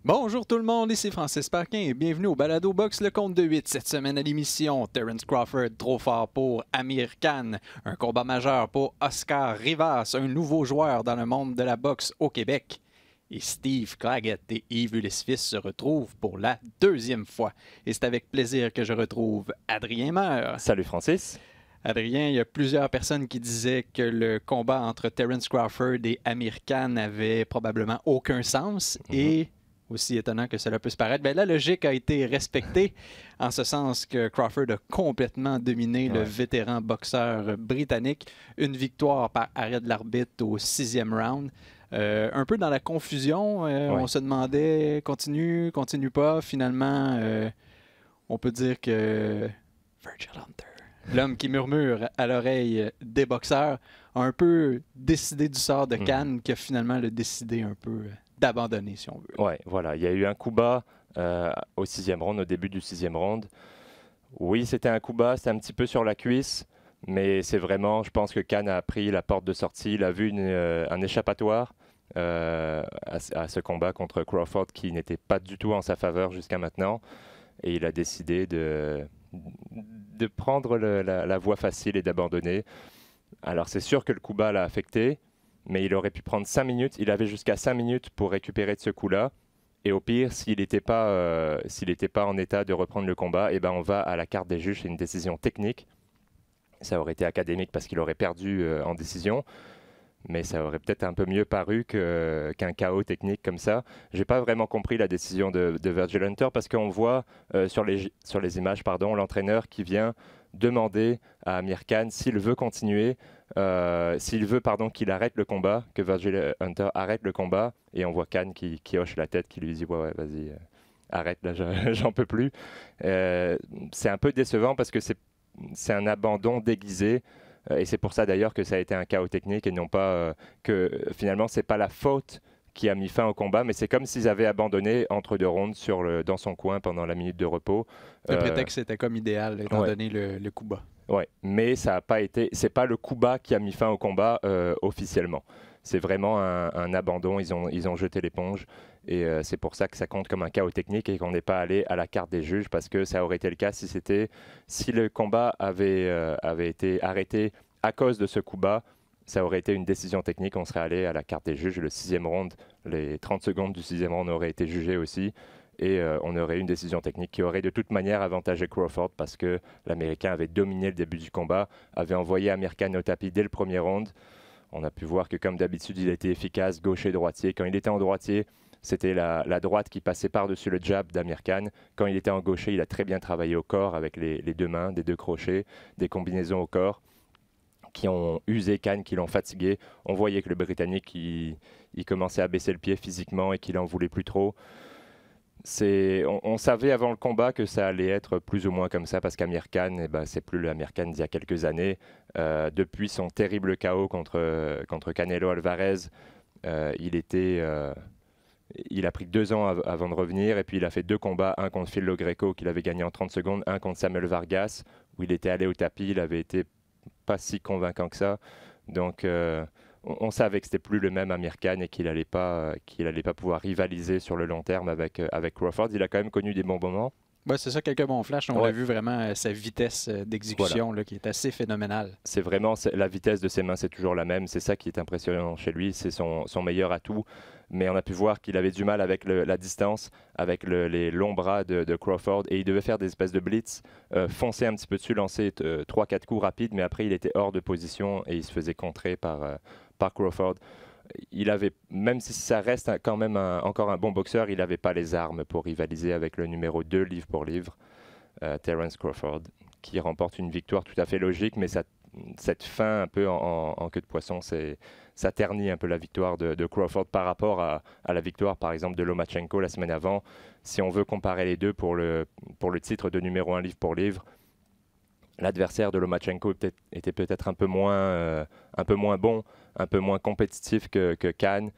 Bonjour tout le monde, ici Francis Parquin et bienvenue au Balado Box Le Compte de 8. Cette semaine à l'émission, Terence Crawford trop fort pour Amir Khan, un combat majeur pour Oscar Rivas, un nouveau joueur dans le monde de la boxe au Québec. Et Steve Claggett et Yves Ulysse-Fils se retrouvent pour la deuxième fois. Et c'est avec plaisir que je retrouve Adrien Meur. Salut Francis. Adrien, il y a plusieurs personnes qui disaient que le combat entre Terence Crawford et Amir Khan avait probablement aucun sens et aussi étonnant que cela puisse paraître, bien, la logique a été respectée en ce sens que Crawford a complètement dominé le vétéran boxeur britannique. Une victoire par arrêt de l'arbitre au 6e round. Un peu dans la confusion, on se demandait continue pas. Finalement, on peut dire que Virgil Hunter, l'homme qui murmure à l'oreille des boxeurs, a un peu décidé du sort de Khan, qui a finalement le décidé un peu d'abandonner, si on veut. Ouais, voilà. Il y a eu un coup bas au 6e round, au début du 6e round. Oui, c'était un coup bas, c'était un petit peu sur la cuisse, mais c'est vraiment, je pense que Khan a pris la porte de sortie, il a vu un échappatoire à ce combat contre Crawford qui n'était pas du tout en sa faveur jusqu'à maintenant, et il a décidé de prendre la voie facile et d'abandonner. Alors c'est sûr que le coup bas l'a affecté, mais il aurait pu prendre 5 minutes. Il avait jusqu'à 5 minutes pour récupérer de ce coup-là. Et au pire, s'il n'était pas en état de reprendre le combat, eh ben on va à la carte des juges. C'est une décision technique. Ça aurait été académique parce qu'il aurait perdu en décision. Mais ça aurait peut-être un peu mieux paru qu'un chaos technique comme ça. J'ai pas vraiment compris la décision de Virgil Hunter parce qu'on voit sur les images, l'entraîneur qui vient demander à Amir Khan s'il veut continuer, s'il veut qu'il arrête le combat, que Virgil Hunter arrête le combat, et on voit Khan qui hoche la tête, qui lui dit ouais vas-y, arrête là, j'en peux plus. C'est un peu décevant parce que c'est un abandon déguisé. Et c'est pour ça d'ailleurs que ça a été un chaos technique et non pas que finalement c'est pas la faute qui a mis fin au combat, mais c'est comme s'ils avaient abandonné entre deux rounds dans son coin pendant la minute de repos. Le prétexte était comme idéal étant donné le coup bas. Ouais, mais ça a pas été, c'est pas le coup bas qui a mis fin au combat officiellement. C'est vraiment un abandon, ils ont jeté l'éponge et c'est pour ça que ça compte comme un chaos technique et qu'on n'est pas allé à la carte des juges parce que ça aurait été le cas si le combat avait été arrêté à cause de ce coup bas, ça aurait été une décision technique, on serait allé à la carte des juges, le 6e round, les 30 secondes du 6e round auraient été jugées aussi et on aurait eu une décision technique qui aurait de toute manière avantagé Crawford parce que l'Américain avait dominé le début du combat, avait envoyé Amir Khan au tapis dès le premier round. On a pu voir que comme d'habitude, il était efficace, gaucher-droitier. Quand il était en droitier, c'était la droite qui passait par-dessus le jab d'Amir Khan. Quand il était en gaucher, il a très bien travaillé au corps avec les deux mains, des deux crochets, des combinaisons au corps qui ont usé Khan, qui l'ont fatigué. On voyait que le Britannique, il commençait à baisser le pied physiquement et qu'il n'en voulait plus trop. On savait avant le combat que ça allait être plus ou moins comme ça parce qu'Amir Khan, c'est plus le Amir Khan d'il y a quelques années. Depuis son terrible KO contre Canelo Alvarez, il a pris 2 ans avant de revenir et puis il a fait 2 combats, un contre Phil Lo Greco qu'il avait gagné en 30 secondes, un contre Samuel Vargas où il était allé au tapis, il avait été pas si convaincant que ça. Donc on savait que c'était plus le même Amir Khan et qu'il allait pas pouvoir rivaliser sur le long terme avec Crawford. Il a quand même connu des bons moments. Ouais, c'est ça, quelques bons flashs. On a vu vraiment sa vitesse d'exécution qui est assez phénoménale. C'est vraiment la vitesse de ses mains, c'est toujours la même. C'est ça qui est impressionnant chez lui. C'est son meilleur atout. Mais on a pu voir qu'il avait du mal avec la distance, avec les longs bras de Crawford. Et il devait faire des espèces de blitz, foncer un petit peu dessus, lancer 3-4 coups rapides. Mais après, il était hors de position et il se faisait contrer par Crawford. Même si ça reste quand même encore un bon boxeur, il n'avait pas les armes pour rivaliser avec le numéro 2 livre pour livre, Terence Crawford, qui remporte une victoire tout à fait logique, mais cette fin un peu en queue de poisson, ça ternit un peu la victoire de Crawford par rapport à la victoire par exemple de Lomachenko la semaine avant. Si on veut comparer les deux pour le titre de numéro 1 livre pour livre, l'adversaire de Lomachenko était peut-être un peu moins bon, un peu moins compétitif que Khan,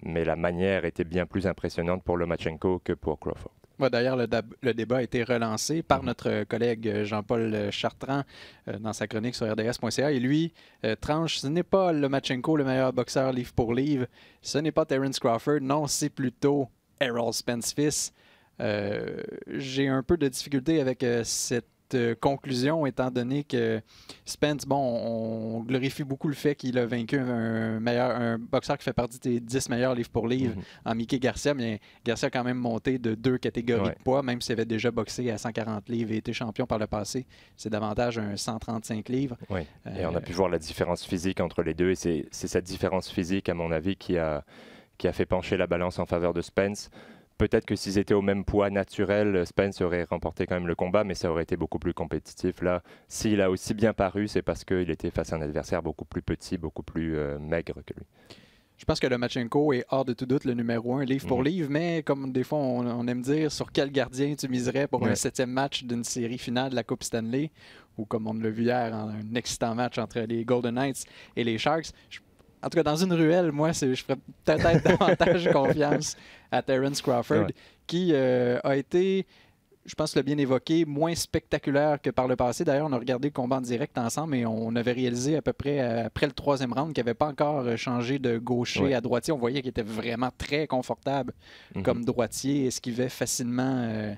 mais la manière était bien plus impressionnante pour Lomachenko que pour Crawford. Ouais, d'ailleurs, le débat a été relancé par notre collègue Jean-Paul Chartrand dans sa chronique sur rds.ca. Et lui tranche, ce n'est pas Lomachenko le meilleur boxeur livre pour livre, ce n'est pas Terence Crawford, non, c'est plutôt Errol Spence fils. J'ai un peu de difficulté avec cette conclusion, étant donné que Spence, bon, on glorifie beaucoup le fait qu'il a vaincu un boxeur qui fait partie des 10 meilleurs livre pour livre en Mickey Garcia, mais Garcia a quand même monté de 2 catégories de poids, même s'il avait déjà boxé à 140 livres et été champion par le passé. C'est davantage un 135 livres. Oui, et on a pu voir la différence physique entre les deux, et c'est cette différence physique, à mon avis, qui a fait pencher la balance en faveur de Spence. Peut-être que s'ils étaient au même poids naturel, Spence aurait remporté quand même le combat, mais ça aurait été beaucoup plus compétitif. Là, s'il a aussi bien paru, c'est parce qu'il était face à un adversaire beaucoup plus petit, beaucoup plus maigre que lui. Je pense que Lomachenko est hors de tout doute le numéro 1 livre pour livre, mais comme des fois on aime dire, sur quel gardien tu miserais pour un 7e match d'une série finale de la Coupe Stanley, ou comme on l'a vu hier, un excitant match entre les Golden Knights et les Sharks. En tout cas, dans une ruelle, moi, je ferais peut-être davantage confiance à Terence Crawford, qui a été, je pense, le bien évoqué, moins spectaculaire que par le passé. D'ailleurs, on a regardé le combat en direct ensemble et on avait réalisé à peu près après le 3e round qu'il n'avait pas encore changé de gaucher à droitier. On voyait qu'il était vraiment très confortable comme droitier, esquivait facilement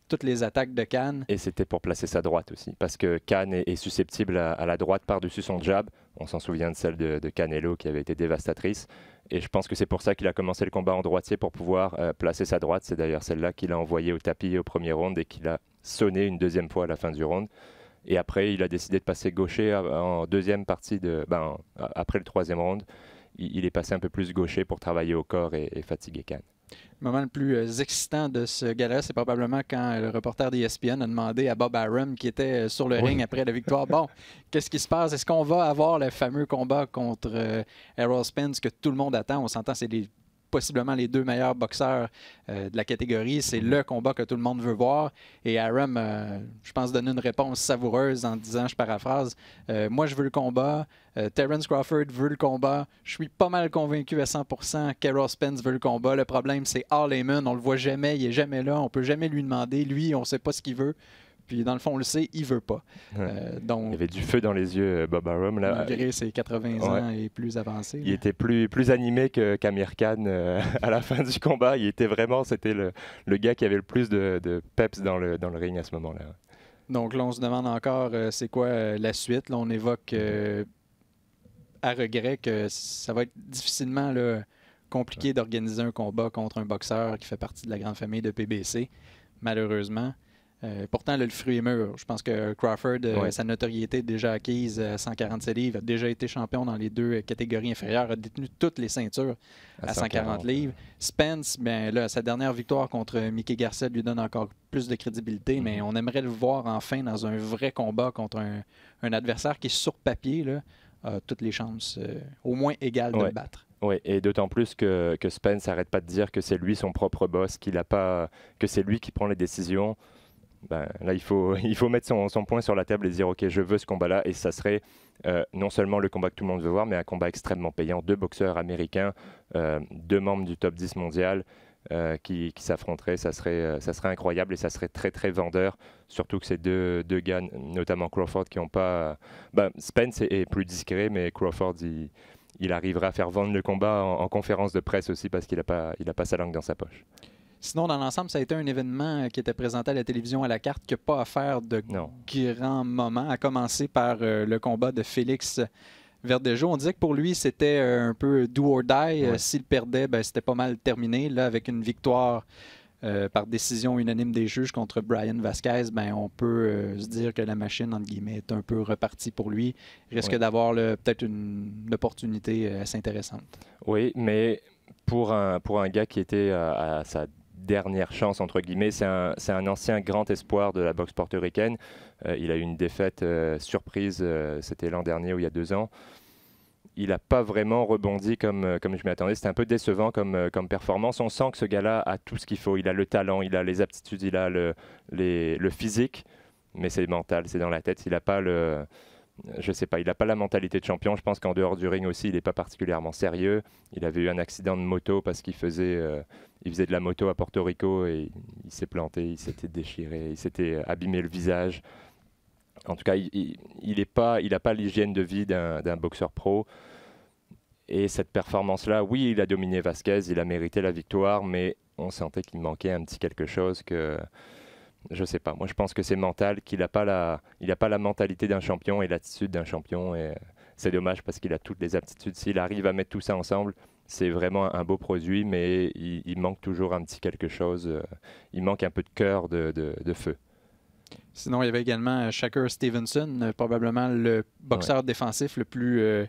toutes les attaques de Khan. Et c'était pour placer sa droite aussi, parce que Khan est susceptible à la droite par-dessus son jab. On s'en souvient de celle de Canelo qui avait été dévastatrice. Et je pense que c'est pour ça qu'il a commencé le combat en droitier, pour pouvoir placer sa droite. C'est d'ailleurs celle-là qu'il a envoyée au tapis au premier round et qu'il a sonné une 2e fois à la fin du round. Et après, il a décidé de passer gaucher en deuxième partie, après le 3e round. Il est passé un peu plus gaucher pour travailler au corps et fatiguer Khan. Le moment le plus excitant de ce gala, c'est probablement quand le reporter d'ESPN a demandé à Bob Arum, qui était sur le ring après la victoire, bon, qu'est-ce qui se passe? Est-ce qu'on va avoir le fameux combat contre Errol Spence que tout le monde attend? On s'entend, c'est possiblement les 2 meilleurs boxeurs de la catégorie. C'est le combat que tout le monde veut voir. Et Arum, je pense, donner une réponse savoureuse en disant, je paraphrase, moi je veux le combat, Terence Crawford veut le combat, je suis pas mal convaincu à 100% qu'Errol Spence veut le combat. Le problème, c'est Al Haymon, on le voit jamais, il est jamais là, on peut jamais lui demander. Lui, on sait pas ce qu'il veut. Puis dans le fond, on le sait, il veut pas. Donc, il avait du feu dans les yeux, Bob Arum. Malgré ses 80 ans et plus avancé. Il était plus animé qu'Amir Khan à la fin du combat. C'était le gars qui avait le plus de peps dans le ring à ce moment-là. Donc là, on se demande encore c'est quoi la suite. Là, on évoque à regret que ça va être difficilement compliqué d'organiser un combat contre un boxeur qui fait partie de la grande famille de PBC, malheureusement. Pourtant, le fruit est mûr. Je pense que Crawford, sa notoriété déjà acquise à 147 livres, a déjà été champion dans les 2 catégories inférieures, a détenu toutes les ceintures à 140 livres. Spence, sa dernière victoire contre Mickey Garcia lui donne encore plus de crédibilité, mais on aimerait le voir enfin dans un vrai combat contre un adversaire qui, sur papier, a toutes les chances au moins égales de le battre. Oui, et d'autant plus que Spence n'arrête pas de dire que c'est lui son propre boss, que c'est lui qui prend les décisions. Là, il faut mettre son point sur la table et dire « Ok, je veux ce combat-là ». Et ça serait non seulement le combat que tout le monde veut voir, mais un combat extrêmement payant. 2 boxeurs américains, 2 membres du top 10 mondial qui s'affronteraient. Ça serait incroyable et ça serait très, très vendeur. Surtout que ces deux gars, notamment Crawford, qui n'ont pas... Spence est plus discret, mais Crawford, il arrivera à faire vendre le combat en conférence de presse aussi parce qu'il n'a pas sa langue dans sa poche. Sinon, dans l'ensemble, ça a été un événement qui était présenté à la télévision à la carte qui n'a pas offert de grands moments, à commencer par le combat de Félix Verdejo. On disait que pour lui, c'était un peu do or die. S'il perdait, c'était pas mal terminé. Là, avec une victoire par décision unanime des juges contre Brian Vasquez, on peut se dire que la machine, entre guillemets, est un peu repartie pour lui. Il risque d'avoir peut-être une opportunité assez intéressante. Oui, mais pour un gars qui était à sa dernière chance, entre guillemets, c'est un ancien grand espoir de la boxe portoricaine. Il a eu une défaite surprise, c'était l'an dernier ou il y a 2 ans. Il n'a pas vraiment rebondi comme je m'y attendais. C'était un peu décevant comme performance. On sent que ce gars-là a tout ce qu'il faut. Il a le talent, il a les aptitudes, il a le physique, mais c'est mental, c'est dans la tête. Il n'a pas il n'a pas la mentalité de champion. Je pense qu'en dehors du ring aussi, il n'est pas particulièrement sérieux. Il avait eu un accident de moto parce qu'il faisait de la moto à Porto Rico et il s'est planté, il s'était déchiré, il s'était abîmé le visage. En tout cas, il n'a pas l'hygiène de vie d'un boxeur pro. Et cette performance-là, oui, il a dominé Vasquez, il a mérité la victoire, mais on sentait qu'il manquait un petit quelque chose que... Je sais pas. Moi, je pense que c'est mental, qu'il n'a pas la mentalité d'un champion et l'attitude d'un champion. Et c'est dommage parce qu'il a toutes les aptitudes. S'il arrive à mettre tout ça ensemble, c'est vraiment un beau produit, mais il manque toujours un petit quelque chose. Il manque un peu de cœur, de feu. Sinon, il y avait également Shakur Stevenson, probablement le boxeur défensif le plus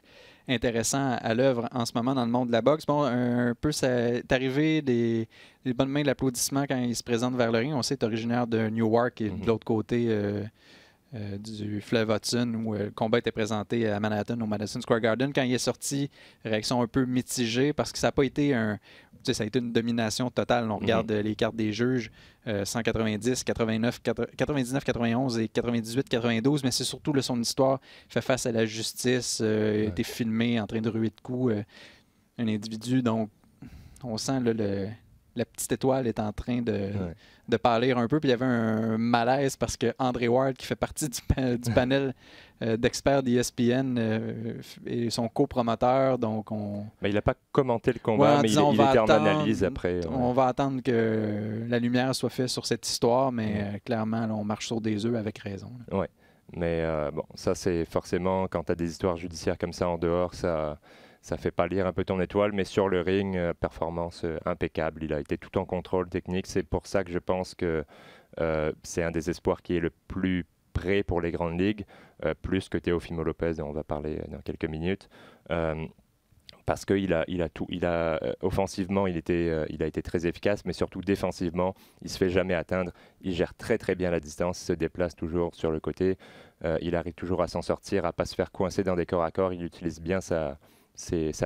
intéressant à l'œuvre en ce moment dans le monde de la boxe. Bon, un peu, c'est arrivé des bonnes mains de l'applaudissement quand il se présente vers le ring. On sait qu'il est originaire de Newark et de l'autre côté du fleuve Hudson où le combat était présenté à Manhattan au Madison Square Garden. Quand il est sorti, réaction un peu mitigée parce que ça n'a pas été ça a été une domination totale. On regarde les cartes des juges, 190, 89, 99, 91 et 98, 92, mais c'est surtout son histoire. Il fait face à la justice, il a été filmé en train de ruer de coups un individu. Donc, on sent la petite étoile est en train de pâlir un peu. Puis il y avait un malaise parce que André Ward, qui fait partie du panel d'experts d'ESPN, est son copromoteur. Donc mais il n'a pas commenté le combat, mais il était en analyse après. On va attendre que la lumière soit faite sur cette histoire, mais clairement, là, on marche sur des œufs avec raison. Oui, mais bon, ça c'est forcément, quand tu as des histoires judiciaires comme ça en dehors, ça fait pâlir un peu ton étoile, mais sur le ring, performance impeccable. Il a été tout en contrôle technique. C'est pour ça que je pense que c'est un des espoirs qui est le plus prêt pour les grandes ligues, plus que Teofimo Lopez, dont on va parler dans quelques minutes. Parce qu'il a tout. Offensivement, il a été très efficace, mais surtout défensivement, il ne se fait jamais atteindre. Il gère très très bien la distance, il se déplace toujours sur le côté. Il arrive toujours à s'en sortir, à ne pas se faire coincer dans des corps à corps. Il utilise bien sa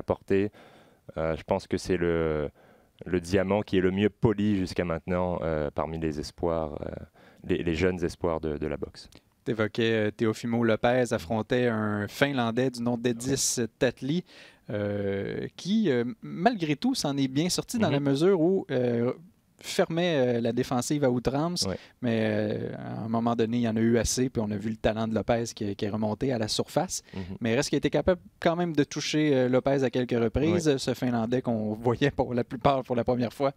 portée. Je pense que c'est le diamant qui est le mieux poli jusqu'à maintenant parmi les espoirs, les jeunes espoirs de la boxe. Tu évoquais Teofimo Lopez affrontait un Finlandais du nom d'Edis Tatli qui, malgré tout, s'en est bien sorti dans la mesure où fermait la défensive à outrance, mais à un moment donné, il y en a eu assez, puis on a vu le talent de Lopez qui est remonté à la surface. Mais reste qu'il a été capable quand même de toucher Lopez à quelques reprises, ce Finlandais qu'on voyait pour la plupart pour la première fois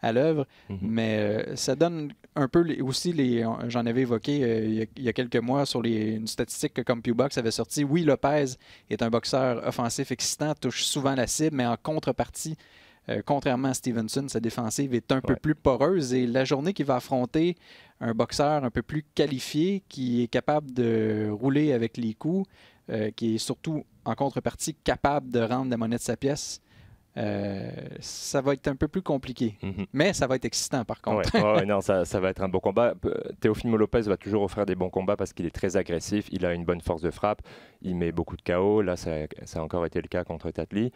à l'œuvre. Mais ça donne un peu aussi, j'en avais évoqué il y a quelques mois sur une statistique que CompuBox avait sorti. Oui, Lopez est un boxeur offensif excitant, touche souvent la cible, mais en contrepartie, contrairement à Stevenson, sa défensive est un peu plus poreuse et la journée qu'il va affronter un boxeur un peu plus qualifié qui est capable de rouler avec les coups, qui est surtout en contrepartie capable de rendre la monnaie de sa pièce, ça va être un peu plus compliqué. Mais ça va être excitant par contre. Non, ça va être un bon combat. Teofimo Lopez va toujours offrir des bons combats parce qu'il est très agressif, il a une bonne force de frappe, il met beaucoup de KO. Là, ça a encore été le cas contre Tatli.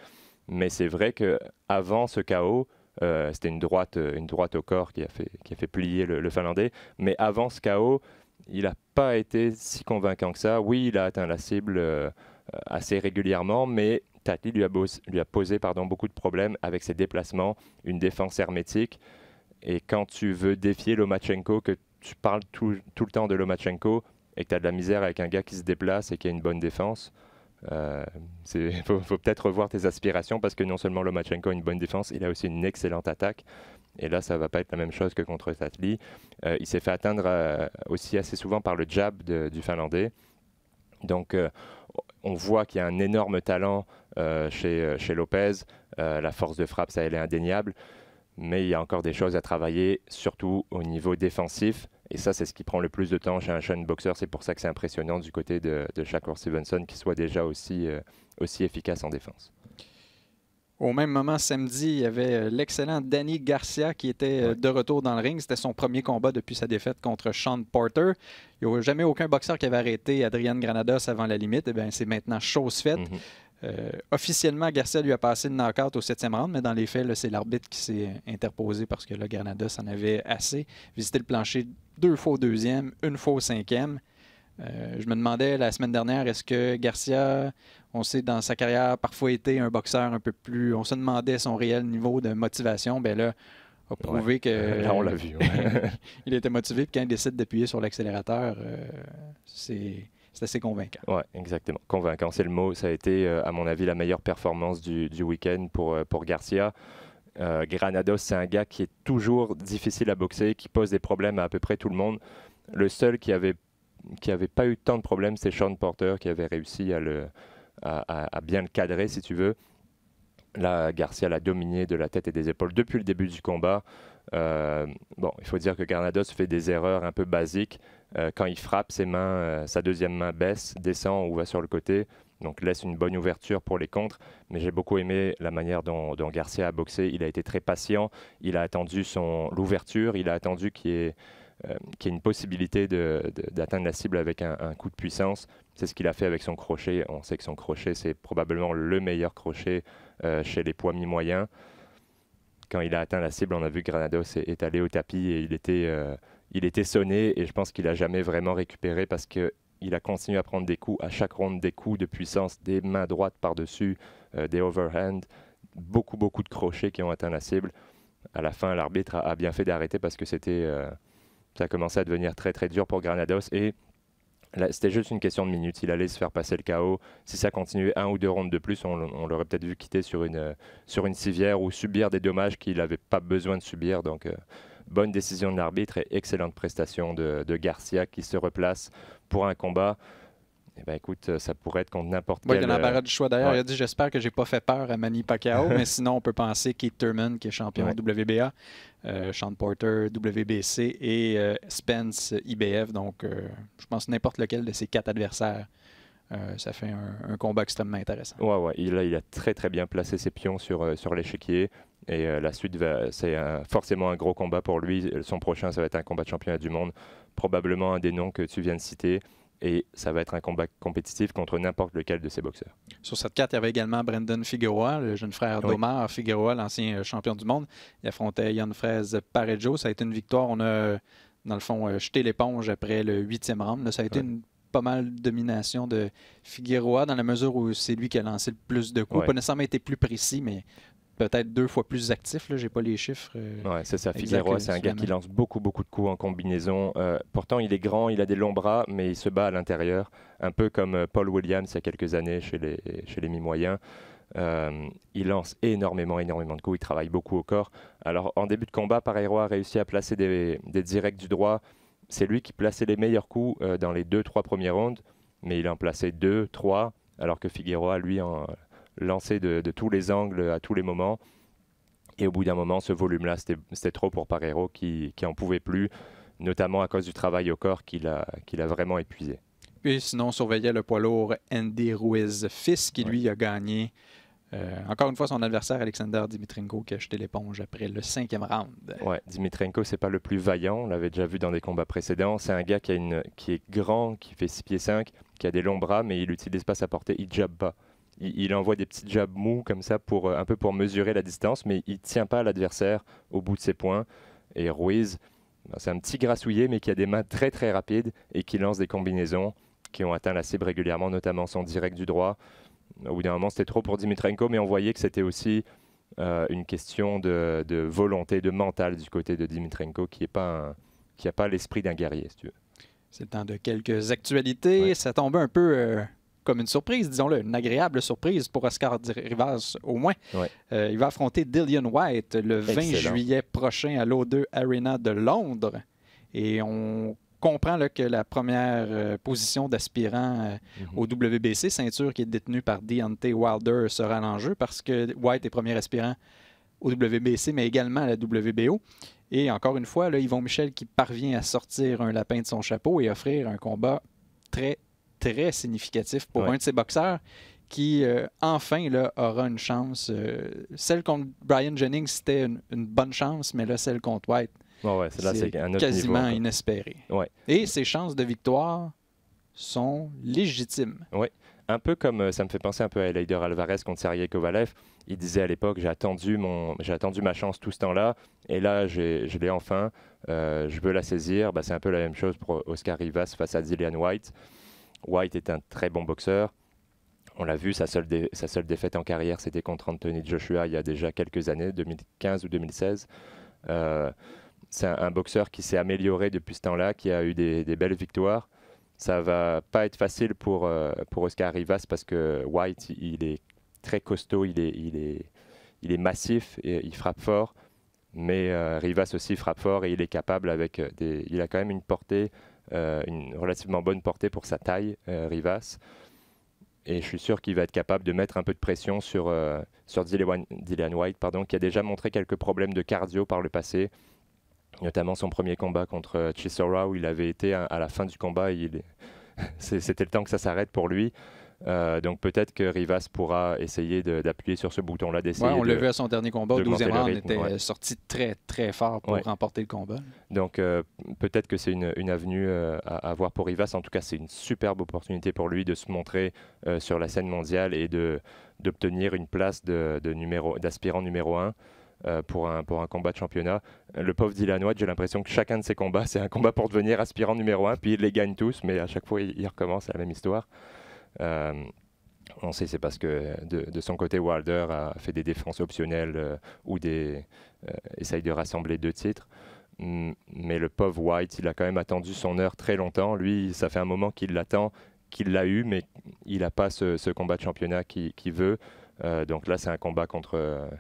Mais c'est vrai qu'avant ce KO, c'était une droite au corps qui a fait plier le Finlandais. Mais avant ce KO, il n'a pas été si convaincant que ça. Oui, il a atteint la cible assez régulièrement, mais Tatli lui a posé beaucoup de problèmes avec ses déplacements, une défense hermétique. Et quand tu veux défier Lomachenko, que tu parles tout le temps de Lomachenko et que tu as de la misère avec un gars qui se déplace et qui a une bonne défense, faut peut-être revoir tes aspirations parce que non seulement Lomachenko a une bonne défense, il a aussi une excellente attaque. Et là, ça ne va pas être la même chose que contre Tatli. Il s'est fait atteindre aussi assez souvent par le jab du Finlandais. Donc, on voit qu'il y a un énorme talent chez Lopez. La force de frappe, ça, elle est indéniable. Mais il y a encore des choses à travailler, surtout au niveau défensif. Et ça, c'est ce qui prend le plus de temps chez un jeune boxeur. C'est pour ça que c'est impressionnant du côté de Shakur Stevenson qu'il soit déjà aussi efficace en défense. Au même moment, samedi, il y avait l'excellent Danny Garcia qui était de retour dans le ring. C'était son premier combat depuis sa défaite contre Sean Porter. Il n'y a jamais aucun boxeur qui avait arrêté Adrian Granados avant la limite. Eh bien, c'est maintenant chose faite. Officiellement, Garcia lui a passé le knockout au 7e round, mais dans les faits, c'est l'arbitre qui s'est interposé parce que là, Granados en avait assez. Visité le plancher 2 fois au 2e, 1 fois au 5e. Je me demandais la semaine dernière, est-ce que Garcia, on sait dans sa carrière, parfois été un boxeur un peu plus... On se demandait son réel niveau de motivation. Bien là, a prouvé que... Là, on l'a vu. Il était motivé, puis quand il décide d'appuyer sur l'accélérateur, c'est assez convaincant. Oui, exactement. Convaincant, c'est le mot. Ça a été, à mon avis, la meilleure performance du week-end pour Garcia. Granados, c'est un gars qui est toujours difficile à boxer, qui pose des problèmes à peu près tout le monde. Le seul qui avait pas eu tant de problèmes, c'est Sean Porter, qui avait réussi à bien le cadrer, si tu veux. Là, Garcia l'a dominé de la tête et des épaules depuis le début du combat. Bon, il faut dire que Granados fait des erreurs un peu basiques. Quand il frappe, ses mains, sa deuxième main baisse, descend ou va sur le côté. Donc laisse une bonne ouverture pour les contres. Mais j'ai beaucoup aimé la manière dont Garcia a boxé. Il a été très patient. Il a attendu l'ouverture. Il a attendu qu'il y ait une possibilité d'atteindre la cible avec un coup de puissance. C'est ce qu'il a fait avec son crochet. On sait que son crochet, c'est probablement le meilleur crochet chez les poids mi-moyens. Quand il a atteint la cible, on a vu que Granados est allé au tapis et il était sonné. Et je pense qu'il n'a jamais vraiment récupéré parce qu'il a continué à prendre des coups, à chaque ronde des coups de puissance, des mains droites par-dessus, des overhand, beaucoup de crochets qui ont atteint la cible. À la fin, l'arbitre a bien fait d'arrêter parce que ça a commencé à devenir très dur pour Granados et c'était juste une question de minutes. Il allait se faire passer le KO. Si ça continuait 1 ou 2 rondes de plus, on l'aurait peut-être vu quitter sur une civière ou subir des dommages qu'il n'avait pas besoin de subir. Donc, bonne décision de l'arbitre et excellente prestation de Garcia qui se replace pour un combat. Eh ben, écoute, ça pourrait être contre n'importe quel... Il y a l'embarras du choix d'ailleurs. Ouais. Il a dit « J'espère que j'ai pas fait peur à Manny Pacquiao », mais sinon, on peut penser Keith Thurman, qui est champion WBA, Sean Porter, WBC, et Spence, IBF. Donc, je pense n'importe lequel de ces 4 adversaires, ça fait un combat extrêmement intéressant. Ouais. Il a très bien placé ses pions sur l'échiquier. Et la suite, c'est forcément un gros combat pour lui. Son prochain, ça va être un combat de championnat du monde. Probablement un des noms que tu viens de citer. Et ça va être un combat compétitif contre n'importe lequel de ces boxeurs. Sur cette carte, il y avait également Brandon Figueroa, le jeune frère d'Omar Figueroa, l'ancien champion du monde. Il affrontait Jan Frez Parejo. Ça a été une victoire. On a, dans le fond, jeté l'éponge après le 8e round. Là, ça a été une pas mal de domination de Figueroa dans la mesure où c'est lui qui a lancé le plus de coups. Pas nécessairement été plus précis, mais peut-être 2 fois plus actif. Je n'ai pas les chiffres. C'est ça. Figueroa, c'est un gars qui lance beaucoup de coups en combinaison. Pourtant, il est grand, il a des longs bras, mais il se bat à l'intérieur. Un peu comme Paul Williams il y a quelques années chez les mi-moyens. Il lance énormément de coups. Il travaille beaucoup au corps. Alors, en début de combat, Pereira a réussi à placer des directs du droit. C'est lui qui plaçait les meilleurs coups dans les 2-3 premiers rounds, mais il en plaçait 2, 3, alors que Figueroa, lui, lançait de tous les angles à tous les moments. Et au bout d'un moment, ce volume-là, c'était trop pour Pereira qui en pouvait plus, notamment à cause du travail au corps qu'il a vraiment épuisé. Puis sinon, on surveillait le poids lourd Andy Ruiz-Fils qui, lui, a gagné. Encore une fois, son adversaire, Alexander Dimitrenko, qui a jeté l'éponge après le 5e round. Ouais, Dimitrenko, c'est pas le plus vaillant. On l'avait déjà vu dans des combats précédents. C'est un gars qui est grand, qui fait 6 pieds 5, qui a des longs bras, mais il n'utilise pas sa portée, il jabbe pas. Il envoie des petits jabs mous comme ça, un peu pour mesurer la distance, mais il ne tient pas l'adversaire au bout de ses poings. Et Ruiz, c'est un petit grassouillet, mais qui a des mains très rapides et qui lance des combinaisons qui ont atteint la cible régulièrement, notamment son direct du droit. Au bout d'un moment, c'était trop pour Dimitrenko, mais on voyait que c'était aussi une question de volonté, de mental du côté de Dimitrenko, qui n'a pas l'esprit d'un guerrier, si tu veux. C'est le temps de quelques actualités. Ouais. Ça tombait un peu comme une surprise, disons-le, une agréable surprise pour Oscar Rivas au moins. Ouais. Il va affronter Dillian Whyte le 20 juillet prochain à l'O2 Arena de Londres. Et on comprend là, que la première position d'aspirant au WBC, ceinture qui est détenue par Deontay Wilder, sera l'enjeu parce que Whyte est premier aspirant au WBC, mais également à la WBO. Et encore une fois, là, Yvon Michel qui parvient à sortir un lapin de son chapeau et offrir un combat très significatif pour un de ses boxeurs qui, enfin, là, aura une chance. Celle contre Brian Jennings, c'était une bonne chance, mais là, celle contre Whyte, c'est quasiment inespéré. Ouais. Et ses chances de victoire sont légitimes. Oui, un peu comme, ça me fait penser un peu à Eleider Alvarez contre Sergey Kovalev. Il disait à l'époque, j'ai attendu ma chance tout ce temps-là, et là, je l'ai enfin, je veux la saisir. C'est un peu la même chose pour Oscar Rivas face à Dillian Whyte. Whyte est un très bon boxeur. On l'a vu, sa seule défaite en carrière, c'était contre Anthony Joshua il y a déjà quelques années, 2015 ou 2016. C'est un boxeur qui s'est amélioré depuis ce temps-là, qui a eu des belles victoires. Ça va pas être facile pour Oscar Rivas parce que Whyte, il est très costaud, il il est massif et il frappe fort. Mais Rivas aussi frappe fort et il est capable il a quand même une portée, une relativement bonne portée pour sa taille, Rivas. Et je suis sûr qu'il va être capable de mettre un peu de pression sur Dillian Whyte, qui a déjà montré quelques problèmes de cardio par le passé, notamment son premier combat contre Chisora où il avait été à la fin du combat, c'était le temps que ça s'arrête pour lui. Donc peut-être que Rivas pourra essayer d'appuyer sur ce bouton-là, d'essayer. On l'a vu à son dernier combat, au 12e round, il était sorti très très fort pour remporter le combat. Donc peut-être que c'est une avenue à avoir pour Rivas. En tout cas, c'est une superbe opportunité pour lui de se montrer sur la scène mondiale et d'obtenir une place d'aspirant numéro 1 pour un combat de championnat. Le pauvre Dillian Whyte, j'ai l'impression que chacun de ses combats, c'est un combat pour devenir aspirant numéro 1, puis il les gagne tous, mais à chaque fois, il recommence la même histoire. On sait c'est parce que de son côté Wilder a fait des défenses optionnelles ou essaye de rassembler 2 titres, mais le pauvre Whyte, il a quand même attendu son heure très longtemps. Lui, ça fait un moment qu'il l'attend, qu'il l'a eu, mais il n'a pas ce combat de championnat qu'il veut. Donc là c'est un combat contre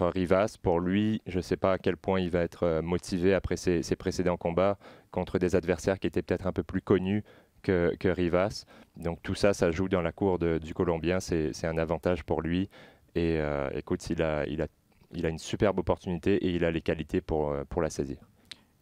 Rivas. Pour lui, je ne sais pas à quel point il va être motivé après ses précédents combats contre des adversaires qui étaient peut-être un peu plus connus que Rivas. Donc tout ça, ça joue dans la cour du Colombien. C'est un avantage pour lui. Et écoute, il a une superbe opportunité et il a les qualités pour la saisir.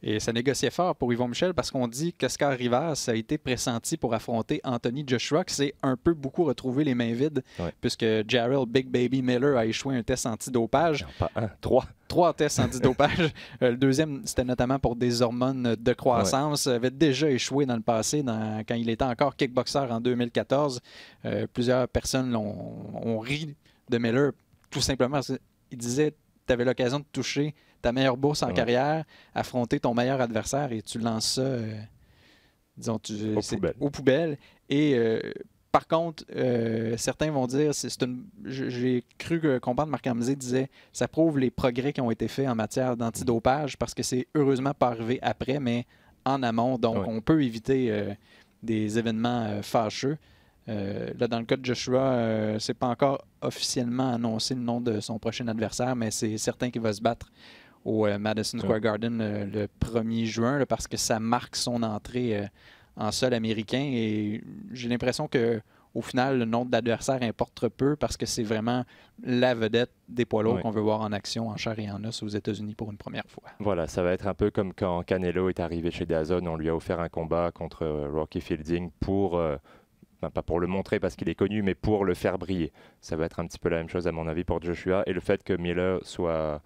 Et ça négociait fort pour Yvon Michel parce qu'on dit qu'Oscar Rivas a été pressenti pour affronter Anthony Joshua, qui s'est un peu beaucoup retrouvé les mains vides, puisque Jarrell Big Baby Miller a échoué un test antidopage. Non, pas un, 3. 3 tests antidopage. Le deuxième, c'était notamment pour des hormones de croissance. Il avait déjà échoué dans le passé, quand il était encore kickboxer en 2014. Plusieurs personnes ont ri de Miller, tout simplement parce qu'il disait « tu avais l'occasion de toucher ta meilleure bourse en carrière, affronter ton meilleur adversaire et tu lances ça, disons, aux poubelles. » Et par contre, certains vont dire, j'ai cru comprendre, Marc Hamzé disait, ça prouve les progrès qui ont été faits en matière d'antidopage parce que c'est heureusement pas arrivé après, mais en amont. Donc, on peut éviter des événements fâcheux. Là, dans le cas de Joshua, c'est pas encore officiellement annoncé le nom de son prochain adversaire, mais c'est certain qu'il va se battre au Madison Square Garden le 1er juin là, parce que ça marque son entrée en sol américain. Et j'ai l'impression qu'au final, le nom de l'adversaire importe peu parce que c'est vraiment la vedette des poids lourds qu'on veut voir en action, en chair et en os aux États-Unis pour une première fois. Voilà, ça va être un peu comme quand Canelo est arrivé chez DAZN, on lui a offert un combat contre Rocky Fielding pour... pas pour le montrer parce qu'il est connu, mais pour le faire briller. Ça va être un petit peu la même chose à mon avis pour Joshua. Et le fait que Miller soit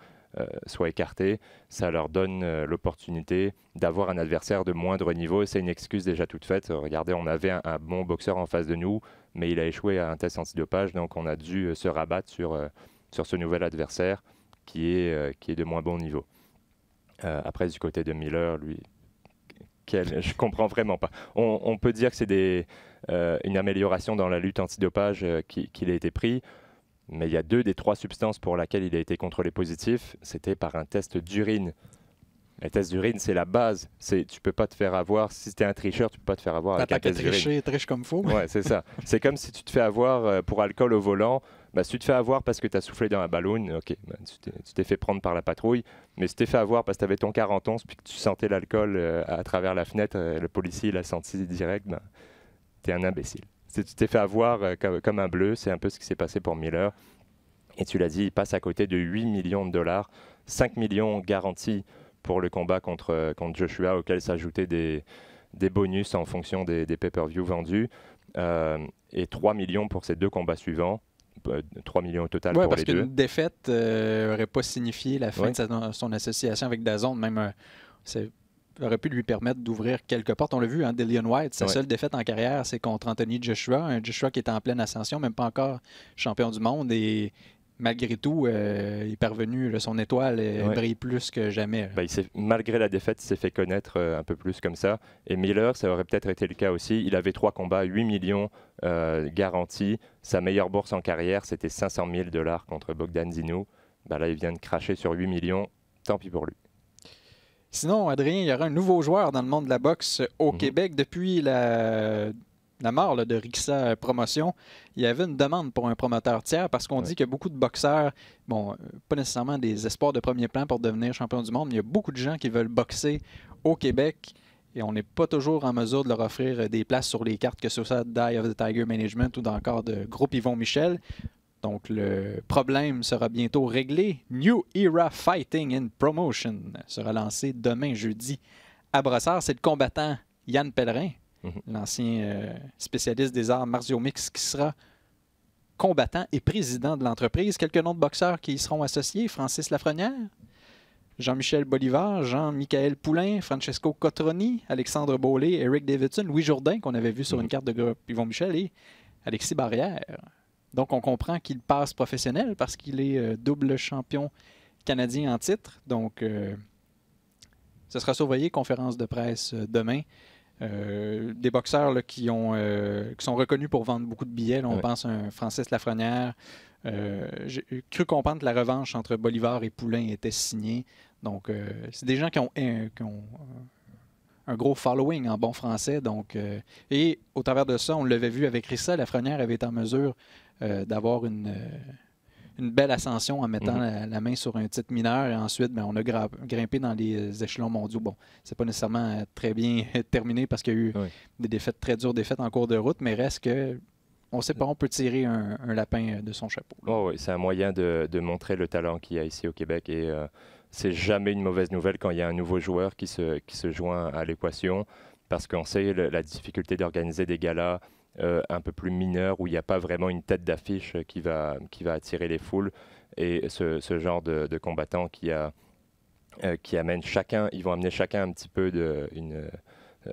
écarté, ça leur donne l'opportunité d'avoir un adversaire de moindre niveau. C'est une excuse déjà toute faite. Regardez, on avait un bon boxeur en face de nous, mais il a échoué à un test antidopage, donc on a dû se rabattre sur ce nouvel adversaire qui est de moins bon niveau. Après, du côté de Miller, lui, je comprends vraiment pas. On peut dire que c'est une amélioration dans la lutte antidopage qu'il a été pris, mais il y a 2 des 3 substances pour lesquelles il a été contrôlé positif, c'était par un test d'urine. Le test d'urine, c'est la base. Tu peux pas te faire avoir, si tu es un tricheur, tu peux pas te faire avoir avec un test d'urine. Triche comme faux. Ouais, c'est ça. C'est comme si tu te fais avoir pour alcool au volant. Si tu te fais avoir parce que tu as soufflé dans un ballon, ok, tu t'es fait prendre par la patrouille. Mais si tu t'es fait avoir parce que tu avais ton 41 puis que tu sentais l'alcool à travers la fenêtre, le policier l'a senti direct, tu es un imbécile. Si tu t'es fait avoir comme un bleu, c'est un peu ce qui s'est passé pour Miller. Et tu l'as dit, il passe à côté de 8 millions de dollars, 5 millions garantis pour le combat contre Joshua, auquel s'ajoutaient des bonus en fonction des pay-per-view vendus, et 3 millions pour ces 2 combats suivants. 3 millions au total pour les 2. Parce qu'une défaite n'aurait pas signifié la fin de son association avec DAZN. Même, ça aurait pu lui permettre d'ouvrir quelques portes. On l'a vu, Dillian Whyte, sa seule défaite en carrière, c'est contre Anthony Joshua. Un Joshua qui est en pleine ascension, même pas encore champion du monde. Et malgré tout, il est parvenu, son étoile brille plus que jamais. Malgré la défaite, il s'est fait connaître un peu plus comme ça. Et Miller, ça aurait peut-être été le cas aussi. Il avait 3 combats, 8 millions garantis. Sa meilleure bourse en carrière, c'était 500 000 $ contre Bogdan Dinu. Là, il vient de cracher sur 8 millions. Tant pis pour lui. Sinon, Adrien, il y aura un nouveau joueur dans le monde de la boxe au Québec. Depuis la mort là, de Rixa Promotion, il y avait une demande pour un promoteur tiers parce qu'on dit qu'il y a beaucoup de boxeurs, bon, pas nécessairement des espoirs de premier plan pour devenir champion du monde, mais il y a beaucoup de gens qui veulent boxer au Québec et on n'est pas toujours en mesure de leur offrir des places sur les cartes, que ce soit Die of the Tiger Management ou encore de Groupe Yvon Michel. Donc, le problème sera bientôt réglé. New Era Fighting and Promotion sera lancé demain, jeudi, à Brossard. C'est le combattant Yann Pellerin, l'ancien spécialiste des arts martiaux mixtes, qui sera combattant et président de l'entreprise. Quelques noms de boxeurs qui y seront associés. Francis Lafrenière, Jean-Michel Bolivar, Jean-Michael Poulain, Francesco Cotroni, Alexandre Beaulé, Eric Davidson, Louis Jourdain, qu'on avait vu sur une carte de groupe Yvon Michel, et Alexis Barrière. Donc, on comprend qu'il passe professionnel parce qu'il est double champion canadien en titre. Donc, ce sera surveillé, conférence de presse demain. Des boxeurs là, qui sont reconnus pour vendre beaucoup de billets. Là, on pense à un Francis Lafrenière. J'ai cru comprendre que la revanche entre Bolivar et Poulain était signée. Donc, c'est des gens qui ont un gros following en bon français. Donc, et au travers de ça, on l'avait vu avec Rissa, Lafrenière avait été en mesure d'avoir une belle ascension en mettant la main sur un titre mineur et ensuite on a grimpé dans les échelons mondiaux. Bon, c'est pas nécessairement très bien terminé parce qu'il y a eu des défaites, très dures défaites en cours de route, mais reste que on sait pas, on peut tirer un lapin de son chapeau. Oh, oui, c'est un moyen de montrer le talent qu'il y a ici au Québec et c'est jamais une mauvaise nouvelle quand il y a un nouveau joueur qui se joint à l'équation parce qu'on sait la difficulté d'organiser des galas un peu plus mineurs où il n'y a pas vraiment une tête d'affiche qui va attirer les foules et ce genre de combattants qui amène chacun, ils vont amener chacun un petit peu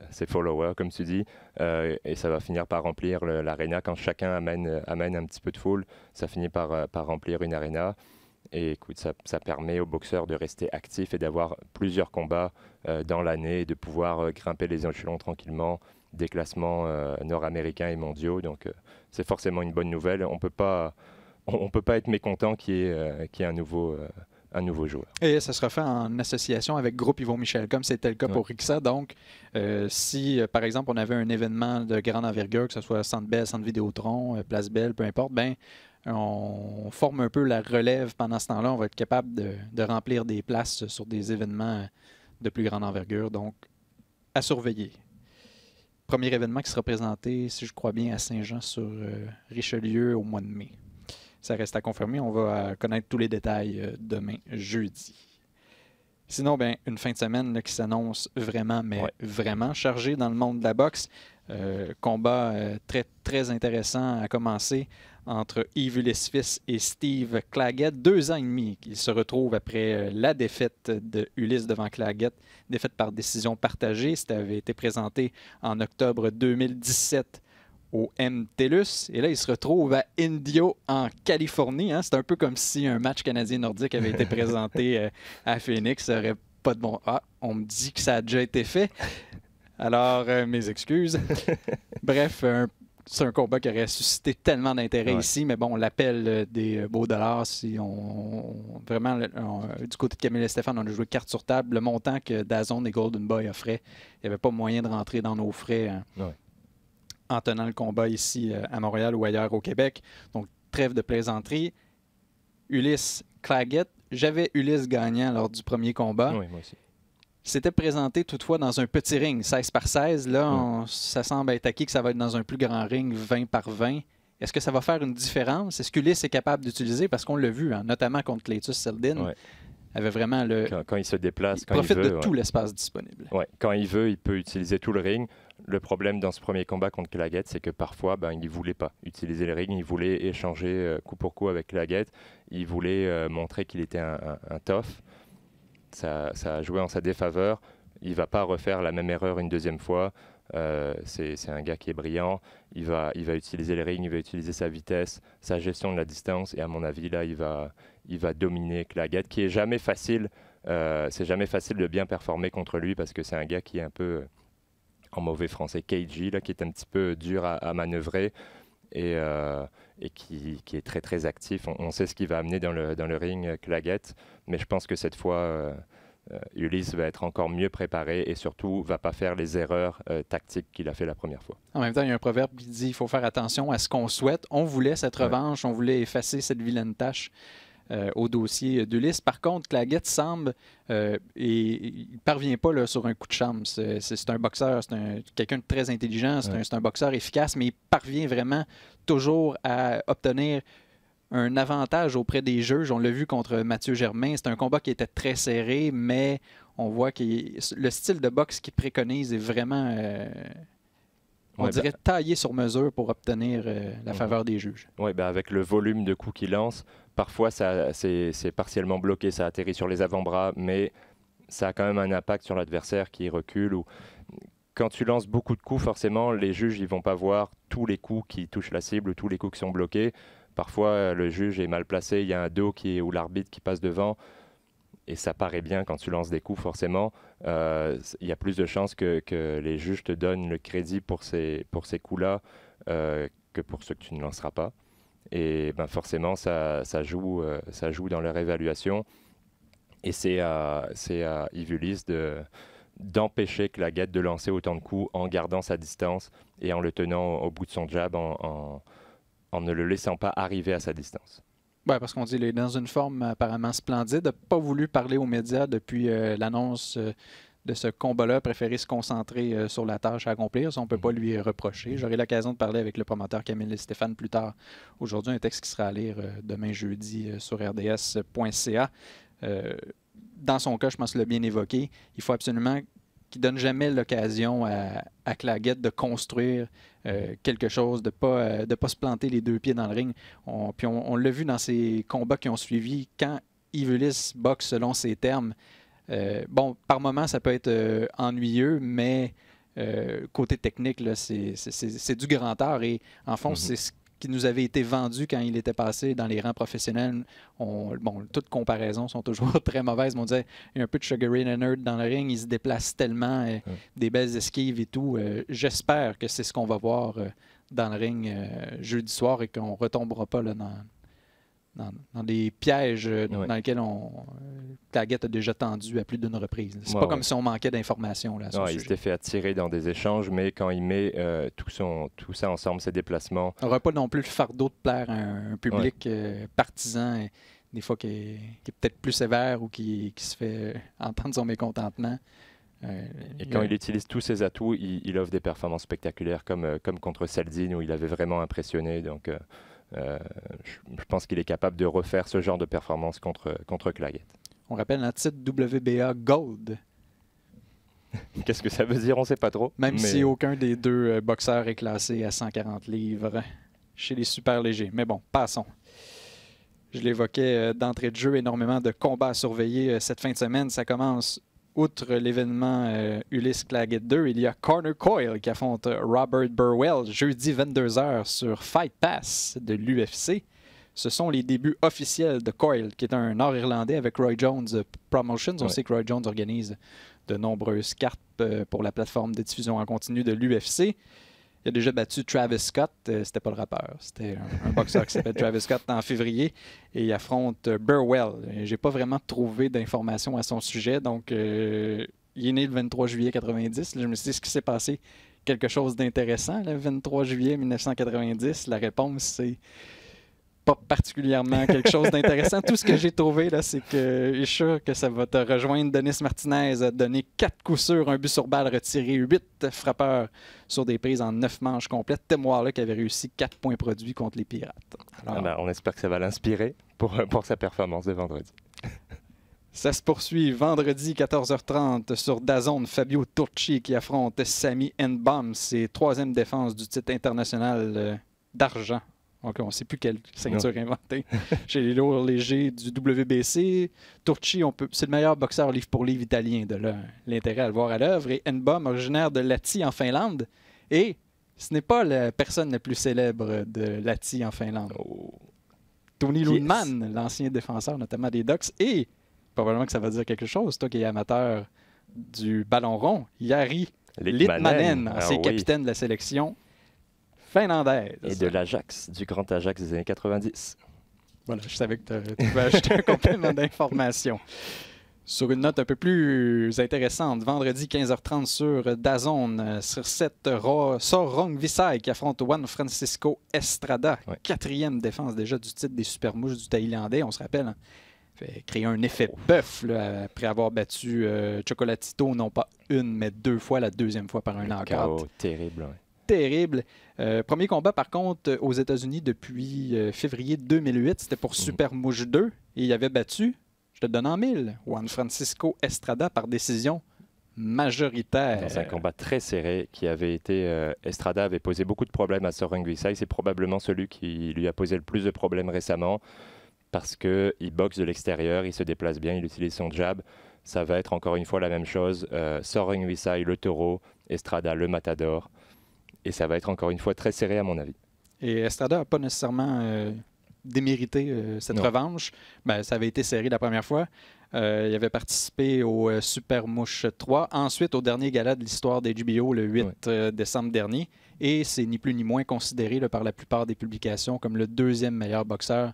ses followers comme tu dis et ça va finir par remplir l'aréna quand chacun amène un petit peu de foule, ça finit par remplir une aréna. Et écoute, ça permet aux boxeurs de rester actifs et d'avoir plusieurs combats dans l'année et de pouvoir grimper les échelons tranquillement des classements nord-américains et mondiaux. Donc, c'est forcément une bonne nouvelle. On peut pas être mécontent qu'il y ait un nouveau joueur. Et ça sera fait en association avec Groupe Yvon Michel, comme c'était le cas pour Rixa. Donc, si, par exemple, on avait un événement de grande envergure, que ce soit Centre Bell, Centre Vidéotron, Place Belle, peu importe, on forme un peu la relève pendant ce temps-là. On va être capable de remplir des places sur des événements de plus grande envergure. Donc, à surveiller. Premier événement qui sera présenté, si je crois bien, à Saint-Jean-sur-Richelieu au mois de mai. Ça reste à confirmer. On va connaître tous les détails demain, jeudi. Sinon, une fin de semaine là, qui s'annonce vraiment, vraiment chargée dans le monde de la boxe. Combat très, très intéressant à commencer entre Yves Ulysse-Fils et Steve Claggett. 2 ans et demi qu'ils se retrouvent après la défaite de Ulysse devant Claggett, défaite par décision partagée. Ça avait été présenté en octobre 2017 au MTELUS. Et là, ils se retrouvent à Indio, en Californie. C'est un peu comme si un match canadien-nordique avait été présenté à Phoenix. Ça n'aurait pas de bon... Ah, on me dit que ça a déjà été fait. Alors, mes excuses. Bref, c'est un combat qui aurait suscité tellement d'intérêt ici, mais bon, l'appel des beaux dollars, si vraiment, du côté de Camille et Stéphane, on a joué carte sur table. Le montant que DAZN et Golden Boy offraient, il n'y avait pas moyen de rentrer dans nos frais en tenant le combat ici à Montréal ou ailleurs au Québec. Donc, trêve de plaisanterie. Ulysse Claggett. J'avais Ulysse gagnant lors du premier combat. Oui, moi aussi. C'était présenté toutefois dans un petit ring, 16 par 16. Là, ça semble être acquis que ça va être dans un plus grand ring, 20 par 20. Est-ce que ça va faire une différence? Est-ce qu'Ulysse est capable d'utiliser? Parce qu'on l'a vu, notamment contre Cletus Seldin, avait vraiment quand il se déplace, il profite de tout l'espace disponible. Quand il veut, il peut utiliser tout le ring. Le problème dans ce premier combat contre Claggett, c'est que parfois, il ne voulait pas utiliser le ring. Il voulait échanger coup pour coup avec Claggett. Il voulait montrer qu'il était un tough. Ça a joué en sa défaveur. Il ne va pas refaire la même erreur une deuxième fois. C'est un gars qui est brillant. Il va utiliser le ring, il va utiliser sa vitesse, sa gestion de la distance. Et à mon avis, là, il va dominer Claggett, qui est jamais facile. C'est jamais facile de bien performer contre lui parce que c'est un gars qui est un peu, en mauvais français, cagey, là, qui est un petit peu dur à manœuvrer et qui est très très actif. On sait ce qu'il va amener dans le ring, Claggett, mais je pense que cette fois, Ulysse va être encore mieux préparé et surtout va pas faire les erreurs tactiques qu'il a fait la première fois. En même temps, il y a un proverbe qui dit qu'il faut faire attention à ce qu'on souhaite. On voulait cette revanche, on voulait effacer cette vilaine tâche au dossier d'Ulysse. Par contre, Claggett semble et il ne parvient pas là, sur un coup de chance. C'est un boxeur, quelqu'un de très intelligent, c'est un boxeur efficace, mais il parvient vraiment toujours à obtenir un avantage auprès des juges. On l'a vu contre Mathieu Germain. C'est un combat qui était très serré, mais on voit que le style de boxe qu'il préconise est vraiment, on dirait, taillé sur mesure pour obtenir la faveur des juges. Oui, avec le volume de coups qu'il lance, parfois c'est partiellement bloqué, ça atterrit sur les avant-bras, mais ça a quand même un impact sur l'adversaire qui recule. Quand tu lances beaucoup de coups, forcément, les juges ils vont pas voir tous les coups qui touchent la cible ou tous les coups qui sont bloqués. Parfois, le juge est mal placé, il y a un dos ou l'arbitre qui passe devant, et ça paraît bien quand tu lances des coups, forcément. Il y a plus de chances que les juges te donnent le crédit pour ces coups-là que pour ceux que tu ne lanceras pas. Et forcément, ça joue dans leur évaluation. Et c'est à Yves Ulysse d'empêcher Claggett de lancer autant de coups en gardant sa distance et en le tenant au bout de son jab, en ne le laissant pas arriver à sa distance. Oui, parce qu'on dit qu'il est dans une forme apparemment splendide. Il n'a pas voulu parler aux médias depuis l'annonce de ce combat-là, préféré se concentrer sur la tâche à accomplir. Ça, on ne peut pas lui reprocher. J'aurai l'occasion de parler avec le promoteur Camille Stéphane plus tard aujourd'hui, un texte qui sera à lire demain jeudi sur rds.ca. Dans son cas, je pense qu'il l'a bien évoqué, il faut absolument qui ne donne jamais l'occasion à Claggett de construire quelque chose, de ne pas se planter les deux pieds dans le ring. Puis on l'a vu dans ces combats qui ont suivi, quand Yves Ulysse boxe selon ses termes, par moments, ça peut être ennuyeux, mais côté technique, c'est du grand art. Et en fond, c'est ce qui nous avait été vendu quand il était passé dans les rangs professionnels. Toutes comparaisons sont toujours très mauvaises, mais on disait il y a un peu de Sugar Ray Leonard dans le ring, il se déplace tellement, des belles esquives et tout. J'espère que c'est ce qu'on va voir dans le ring jeudi soir et qu'on ne retombera pas là, dans des pièges dans lesquels Claggett a déjà tendu à plus d'une reprise. C'est pas comme si on manquait d'informations. Il s'était fait attirer dans des échanges, mais quand il met tout ça ensemble, ses déplacements... On n'aura pas non plus le fardeau de plaire à un public partisan, des fois qui est peut-être plus sévère ou qui se fait entendre son mécontentement. Et quand il utilise tous ses atouts, il offre des performances spectaculaires, comme contre Saldin, où il avait vraiment impressionné. Donc... je pense qu'il est capable de refaire ce genre de performance contre Claggett. On rappelle un titre WBA Gold. Qu'est-ce que ça veut dire? On ne sait pas trop. Même si aucun des deux boxeurs est classé à 140 livres chez les super légers. Mais bon, passons. Je l'évoquais d'entrée de jeu, énormément de combats à surveiller cette fin de semaine. Ça commence... Outre l'événement Ulysse Claggett 2, il y a Conor Coyle qui affronte Robert Burwell jeudi 22h sur Fight Pass de l'UFC. Ce sont les débuts officiels de Coyle, qui est un Nord-Irlandais avec Roy Jones Promotions. On sait que Roy Jones organise de nombreuses cartes pour la plateforme de diffusion en continu de l'UFC. Il a déjà battu Travis Scott, c'était pas le rappeur, c'était un boxeur qui s'appelle Travis Scott en février, et il affronte Burwell. J'ai pas vraiment trouvé d'informations à son sujet, donc il est né le 23 juillet 90. Là, je me suis dit, est-ce qu'il s'est passé quelque chose d'intéressant le 23 juillet 1990? La réponse, c'est pas particulièrement quelque chose d'intéressant. Tout ce que j'ai trouvé, là, c'est que je suis sûr que ça va te rejoindre. Denis Martinez a donné 4 coups sûrs, un but sur balle retiré, 8 frappeurs sur des prises en 9 manches complètes. Tim Warlock avait réussi 4 points produits contre les Pirates. Alors, on espère que ça va l'inspirer pour sa performance de vendredi. Ça se poursuit vendredi 14h30 sur DAZN. Fabio Turchi qui affronte Sami Nbam. C'est 3e défense du titre international d'argent. Donc, on ne sait plus quelle ceinture inventer. Chez les lourds légers du WBC, Turchi, c'est le meilleur boxeur livre pour livre italien. De là, l'intérêt à le voir à l'œuvre. Et Nbam, originaire de Lahti en Finlande. Et ce n'est pas la personne la plus célèbre de Lahti en Finlande. Tony Lundman, l'ancien défenseur notamment des Ducks. Et, probablement que ça va dire quelque chose, toi qui es amateur du ballon rond, Jari Litmanen, ancien capitaine de la sélection finlandaise. Et de l'Ajax, du grand Ajax des années 90. Voilà, je savais que tu pouvais ajouter un complément d'information. Sur une note un peu plus intéressante, vendredi 15h30 sur DAZN, sur cette Sor Rungvisai qui affronte Juan Francisco Estrada, Ouais. 4e défense déjà du titre des Super Mouches du Thaïlandais, on se rappelle. Hein? Fait créer un effet bœuf là, après avoir battu Chocolatito, non pas une, mais 2 fois, la 2e fois par un knockout. Chaos terrible. Ouais. Terrible. Premier combat, par contre, aux États-Unis depuis février 2008, c'était pour Super Mouche 2, et il avait battu, je te le donne en 1000, Juan Francisco Estrada par décision majoritaire. Dans un combat très serré qui avait été... Estrada avait posé beaucoup de problèmes à Sor Rungvisai. C'est probablement celui qui lui a posé le plus de problèmes récemment parce qu'il boxe de l'extérieur, il se déplace bien, il utilise son jab. Ça va être encore une fois la même chose. Sor Rungvisai, le taureau, Estrada, le matador. Et ça va être encore une fois très serré à mon avis. Et Estrada n'a pas nécessairement démérité cette revanche. Ben, ça avait été serré la première fois. Il avait participé au Super Mouche 3. Ensuite, au dernier gala de l'histoire des JBO le 8 décembre dernier. Et c'est ni plus ni moins considéré là, par la plupart des publications comme le 2e meilleur boxeur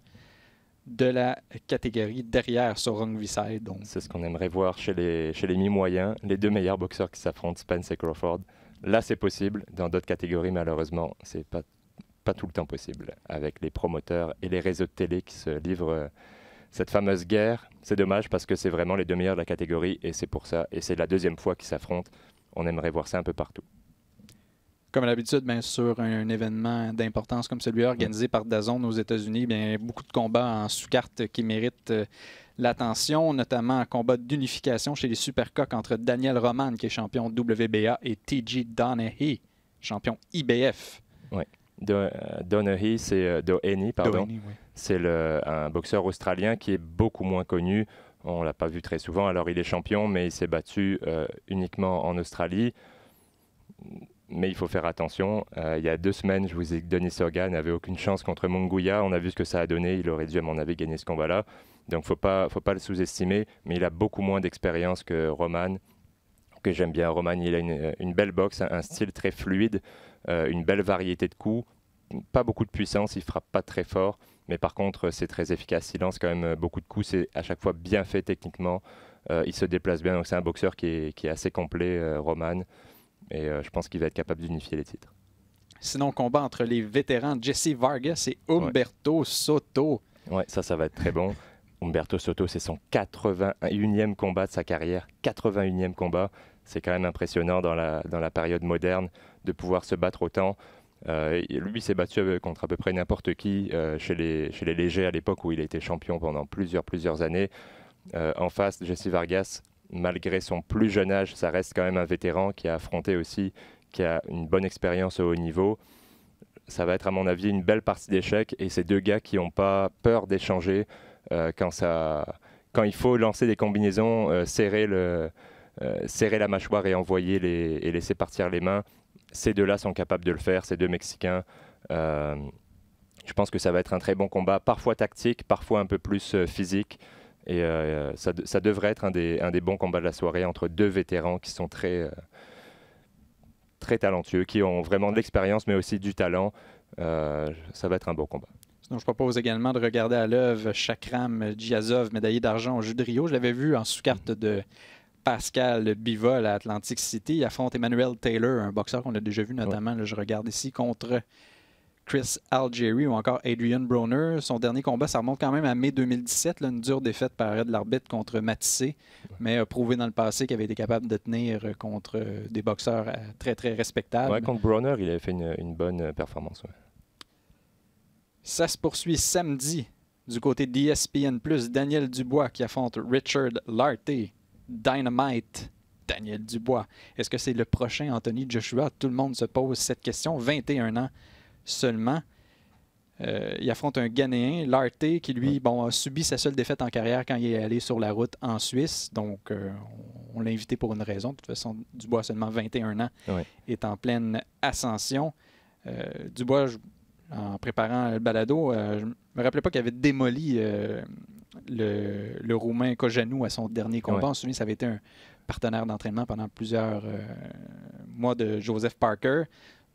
de la catégorie derrière Sor Rungvisai. C'est ce qu'on aimerait voir chez les mi-moyens. Les 2 meilleurs boxeurs qui s'affrontent, Spence et Crawford. Là, c'est possible. Dans d'autres catégories, malheureusement, c'est pas tout le temps possible. Avec les promoteurs et les réseaux de télé qui se livrent cette fameuse guerre. C'est dommage parce que c'est vraiment les 2 meilleurs de la catégorie et c'est pour ça. Et c'est la 2e fois qu'ils s'affrontent. On aimerait voir ça un peu partout. Comme à l'habitude, bien, sur un événement d'importance comme celui-là, organisé par DAZN aux États-Unis, bien, beaucoup de combats en sous-carte qui méritent l'attention, notamment un combat d'unification chez les Supercoques entre Daniel Roman, qui est champion WBA, et TJ Donaghy, champion IBF. Oui. Donaghy, c'est Doheny, pardon. Doheny, oui. C'est un boxeur australien qui est beaucoup moins connu. On ne l'a pas vu très souvent. Alors, il est champion, mais il s'est battu uniquement en Australie. Mais il faut faire attention. Il y a 2 semaines, je vous ai dit que Denis Soga n'avait aucune chance contre Munguia. On a vu ce que ça a donné. Il aurait dû, à mon avis, gagner ce combat-là. Donc, faut pas le sous-estimer. Mais il a beaucoup moins d'expérience que Roman, que j'aime bien. Roman, il a une belle boxe, un style très fluide, une belle variété de coups. Pas beaucoup de puissance, il frappe pas très fort. Mais par contre, c'est très efficace. Il lance quand même beaucoup de coups. C'est à chaque fois bien fait techniquement. Il se déplace bien. Donc, c'est un boxeur qui est assez complet, Roman. Et je pense qu'il va être capable d'unifier les titres. Sinon, combat entre les vétérans Jesse Vargas et Humberto Soto. Ouais, ça va être très bon. Humberto Soto, c'est son 81e combat de sa carrière. 81e combat. C'est quand même impressionnant dans la période moderne de pouvoir se battre autant. Lui s'est battu contre à peu près n'importe qui chez les légers à l'époque où il a été champion pendant plusieurs années. En face, Jesse Vargas, malgré son plus jeune âge, ça reste quand même un vétéran qui a affronté aussi, qui a une bonne expérience au haut niveau. Ça va être à mon avis une belle partie d'échecs et ces 2 gars qui n'ont pas peur d'échanger quand il faut lancer des combinaisons, serrer la mâchoire et et laisser partir les mains. Ces 2-là sont capables de le faire, ces 2 Mexicains. Je pense que ça va être un très bon combat, parfois tactique, parfois un peu plus physique. Et ça devrait être un des bons combats de la soirée entre 2 vétérans qui sont très talentueux, qui ont vraiment de l'expérience, mais aussi du talent. Ça va être un bon combat. Sinon, je propose également de regarder à l'œuvre Shakram Djazov, médaillé d'argent au Jeux de Rio. Je l'avais vu en sous-carte de Pascal Bivol à Atlantic City. Il affronte Emmanuel Taylor, un boxeur qu'on a déjà vu notamment, là, je regarde ici, contre Chris Algieri ou encore Adrian Broner. Son dernier combat, ça remonte quand même à mai 2017, là, une dure défaite par arrêt de l'arbitre contre Matissé, mais a prouvé dans le passé qu'il avait été capable de tenir contre des boxeurs très, très respectables. Ouais, contre Broner, il avait fait une bonne performance. Ouais. Ça se poursuit samedi du côté d'ESPN+, Daniel Dubois qui affronte Richard Lartey. Dynamite, Daniel Dubois. Est-ce que c'est le prochain Anthony Joshua? Tout le monde se pose cette question. 21 ans seulement. Il affronte un Ghanéen, Lartey, qui lui a subi sa seule défaite en carrière quand il est allé sur la route en Suisse. Donc, on l'a invité pour une raison. De toute façon, Dubois, seulement 21 ans, est en pleine ascension. Dubois, en préparant le balado, je ne me rappelais pas qu'il avait démoli le Roumain Cojanou à son dernier combat. On se souvient, ça avait été un partenaire d'entraînement pendant plusieurs mois de Joseph Parker.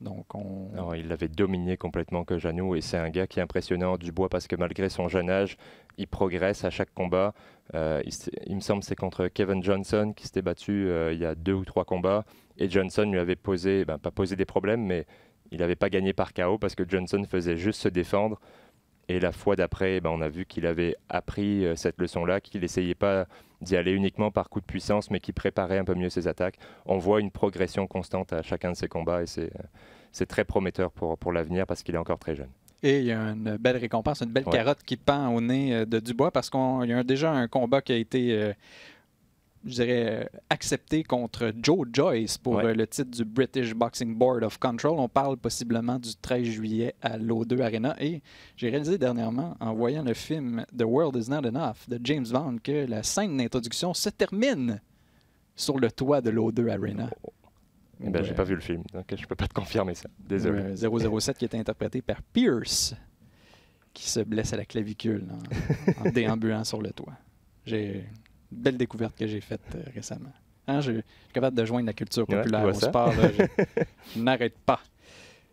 Donc, non, il l'avait dominé complètement que Janou, et c'est un gars qui est impressionnant, Dubois, parce que malgré son jeune âge, il progresse à chaque combat. Il me semble que c'est contre Kevin Johnson qui s'était battu il y a 2 ou 3 combats, et Johnson lui avait posé, pas posé des problèmes, mais il n'avait pas gagné par KO parce que Johnson faisait juste se défendre. Et la fois d'après, on a vu qu'il avait appris cette leçon-là, qu'il n'essayait pas d'y aller uniquement par coup de puissance, mais qu'il préparait un peu mieux ses attaques. On voit une progression constante à chacun de ses combats, et c'est très prometteur pour l'avenir parce qu'il est encore très jeune. Et il y a une belle récompense, une belle carotte qui pend au nez de Dubois, parce qu'il y a déjà un combat qui a été, je dirais, accepté contre Joe Joyce pour le titre du British Boxing Board of Control. On parle possiblement du 13 juillet à l'O2 Arena. Et j'ai réalisé dernièrement, en voyant le film The World Is Not Enough de James Bond, que la scène d'introduction se termine sur le toit de l'O2 Arena. J'ai pas vu le film, donc je peux pas te confirmer ça. Désolé. 007 qui est interprété par Pierce, qui se blesse à la clavicule en déambulant sur le toit. J'ai une belle découverte que j'ai faite récemment. Je suis capable de joindre la culture populaire au sport. Je n'arrête pas.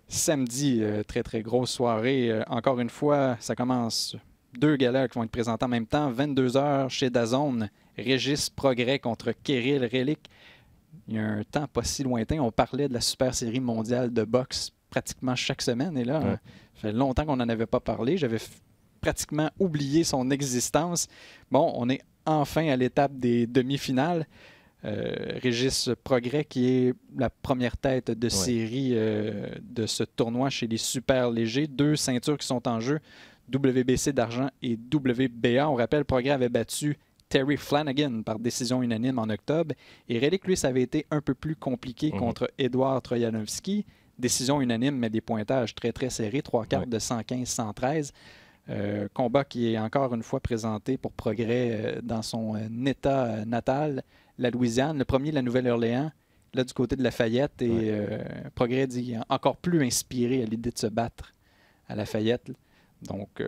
Samedi, très très grosse soirée. Encore une fois, ça commence 2 galas qui vont être présentés en même temps. 22h chez DAZN. Régis Progrès contre Kirill Relic. Il y a un temps pas si lointain, on parlait de la super série mondiale de boxe pratiquement chaque semaine. Et là, ça fait longtemps qu'on n'en avait pas parlé. J'avais pratiquement oublié son existence. Bon, on est enfin à l'étape des demi-finales. Régis Progrès, qui est la première tête de série de ce tournoi chez les super légers. 2 ceintures qui sont en jeu, WBC d'argent et WBA. On rappelle, Progrès avait battu Terry Flanagan par décision unanime en octobre. Et Relic, lui, ça avait été un peu plus compliqué contre Edouard Troyanovski. Décision unanime, mais des pointages très, très serrés. 3/4 de 115-113. Combat qui est encore une fois présenté pour Progrès dans son État natal, la Louisiane. Le premier, la Nouvelle-Orléans, là du côté de Lafayette. Et Progrès dit encore plus inspiré à l'idée de se battre à Lafayette. Donc,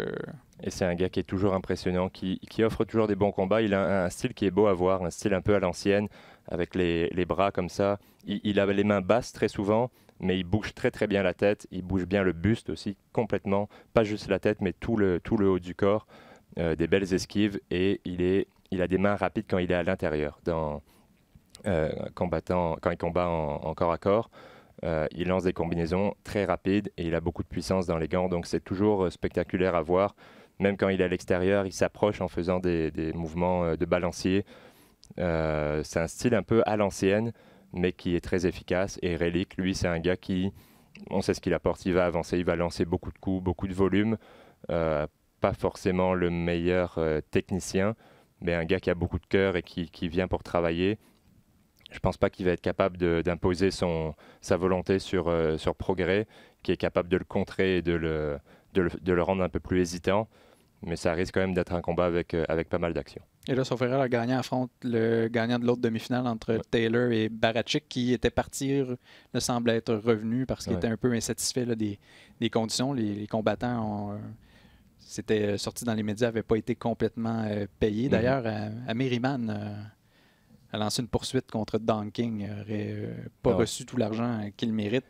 et c'est un gars qui est toujours impressionnant, qui offre toujours des bons combats. Il a un style qui est beau à voir, un style un peu à l'ancienne, avec les bras comme ça. Il a les mains basses très souvent, mais il bouge très très bien la tête. Il bouge bien le buste aussi, complètement. Pas juste la tête, mais tout le haut du corps. Des belles esquives, et il a des mains rapides quand il est à l'intérieur, quand il combat en corps à corps. Il lance des combinaisons très rapides et il a beaucoup de puissance dans les gants, donc c'est toujours spectaculaire à voir. Même quand il est à l'extérieur, il s'approche en faisant des mouvements de balancier. C'est un style un peu à l'ancienne, mais qui est très efficace. Et Relic, lui, c'est un gars qui, on sait ce qu'il apporte, il va avancer, il va lancer beaucoup de coups, beaucoup de volume. Pas forcément le meilleur technicien, mais un gars qui a beaucoup de cœur et qui vient pour travailler. Je ne pense pas qu'il va être capable d'imposer sa volonté sur Progrès, qui est capable de le contrer et de le rendre un peu plus hésitant. Mais ça risque quand même d'être un combat avec pas mal d'action. Et là, sauf erreur, le gagnant affronte le gagnant de l'autre demi-finale entre Taylor et Barachick, qui était parti, ne semble être revenu parce qu'il était un peu insatisfait là, des conditions. Les combattants c'était sorti dans les médias, n'avaient pas été complètement payés. D'ailleurs, Amir Iman a lancé une poursuite contre Don King, n'aurait pas reçu tout l'argent qu'il mérite.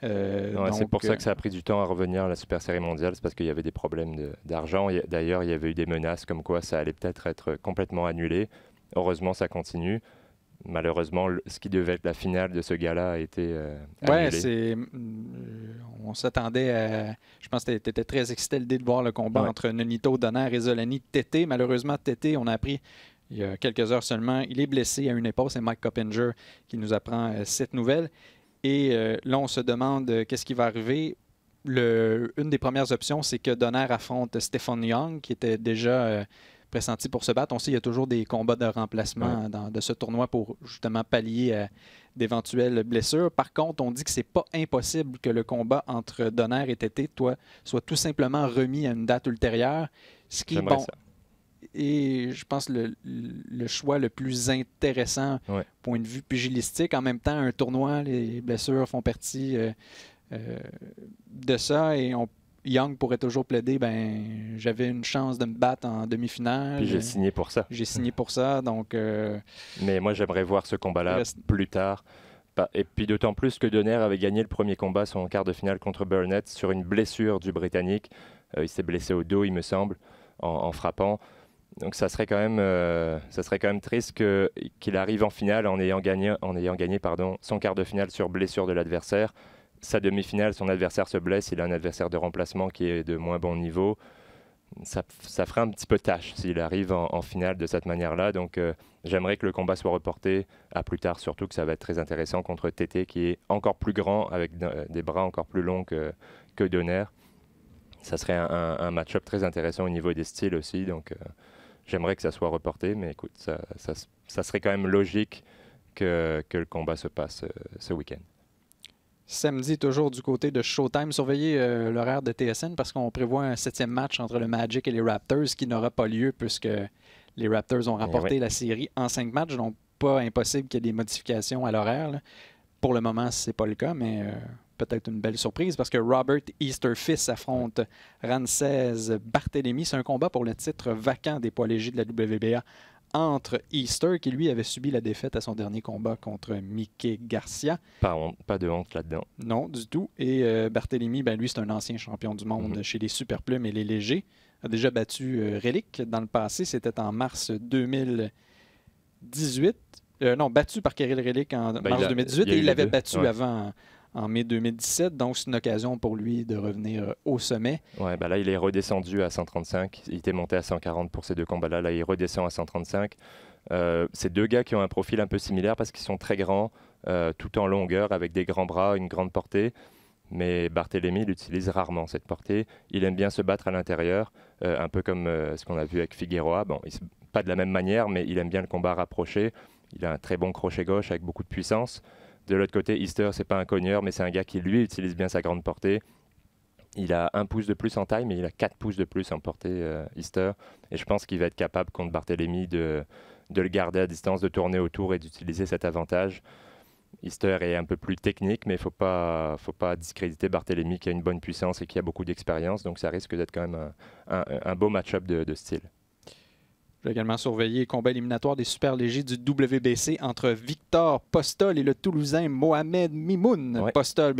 C'est pour ça que ça a pris du temps à revenir à la Super Série mondiale, c'est parce qu'il y avait des problèmes d'argent. D'ailleurs, il y avait eu des menaces comme quoi ça allait peut-être être complètement annulé. Heureusement, ça continue. Malheureusement, ce qui devait être la finale de ce gala a été annulé. On s'attendait à... Je pense que tu étais très excité à l'idée de voir le combat entre Nonito Donaire et Zolani Tété. Malheureusement, Tété, on a appris il y a quelques heures seulement, il est blessé à une épaule. C'est Mike Coppinger qui nous apprend cette nouvelle. Et là, on se demande qu'est-ce qui va arriver. Une des premières options, c'est que Donaire affronte Stephen Young, qui était déjà pressenti pour se battre. On sait qu'il y a toujours des combats de remplacement de ce tournoi pour justement pallier à d'éventuelles blessures. Par contre, on dit que c'est pas impossible que le combat entre Donaire et Tété soit tout simplement remis à une date ultérieure. Ce qui est bon. Ça. Et je pense le choix le plus intéressant point de vue pugilistique. En même temps, un tournoi, les blessures font partie de ça. Et Young pourrait toujours plaider, j'avais une chance de me battre en demi-finale. Puis j'ai signé pour ça. J'ai signé pour ça, donc... Mais moi, j'aimerais voir ce combat-là plus tard, Et puis d'autant plus que Donner avait gagné le premier combat, son quart de finale contre Burnett, sur une blessure du Britannique. Il s'est blessé au dos, il me semble, en frappant. Donc ça serait quand même triste qu'il arrive en finale en ayant gagné son quart de finale sur blessure de l'adversaire. Sa demi-finale, son adversaire se blesse, il a un adversaire de remplacement qui est de moins bon niveau. Ça ferait un petit peu tâche s'il arrive en finale de cette manière-là. Donc j'aimerais que le combat soit reporté à plus tard, surtout que ça va être très intéressant contre Tété qui est encore plus grand, avec des bras encore plus longs que Donner. Ça serait un match-up très intéressant au niveau des styles aussi. Donc j'aimerais que ça soit reporté, mais écoute, ça serait quand même logique que le combat se passe ce week-end. Samedi, toujours du côté de Showtime. Surveillez l'horaire de TSN parce qu'on prévoit un 7e match entre le Magic et les Raptors qui n'aura pas lieu puisque les Raptors ont remporté la série en 5 matchs. Donc, pas impossible qu'il y ait des modifications à l'horaire. Pour le moment, ce n'est pas le cas, mais peut-être une belle surprise parce que Robert Easterfist affronte Ramsès Barthélemy. C'est un combat pour le titre vacant des poids légers de la WBA entre Easter, qui lui avait subi la défaite à son dernier combat contre Mickey Garcia. Pas de honte là-dedans. Non, du tout. Et Barthélemy, lui, c'est un ancien champion du monde chez les superplumes et les légers. A déjà battu Relic dans le passé. C'était en mars 2018. Battu par Kirill Relic en mars 2018. Et il l'avait battu avant en mai 2017. Donc, c'est une occasion pour lui de revenir au sommet. Ouais, là, il est redescendu à 135. Il était monté à 140 pour ces deux combats-là. Là, il redescend à 135. C'est deux gars qui ont un profil un peu similaire parce qu'ils sont très grands, tout en longueur, avec des grands bras, une grande portée. Mais Barthélemy, il utilise rarement cette portée. Il aime bien se battre à l'intérieur, un peu comme ce qu'on a vu avec Figueroa. Bon, pas de la même manière, mais il aime bien le combat rapproché. Il a un très bon crochet gauche avec beaucoup de puissance. De l'autre côté, Easter, c'est pas un cogneur, mais c'est un gars qui, lui, utilise bien sa grande portée. Il a 1 pouce de plus en taille, mais il a 4 pouces de plus en portée, Easter. Et je pense qu'il va être capable, contre Barthélemy, de le garder à distance, de tourner autour et d'utiliser cet avantage. Easter est un peu plus technique, mais il ne faut pas discréditer Barthélemy, qui a une bonne puissance et qui a beaucoup d'expérience. Donc ça risque d'être quand même un beau match-up de style. Je vais également surveiller le combat éliminatoire des super légers du WBC entre Victor Postol et le Toulousain Mohamed Mimoun. Ouais. Postol,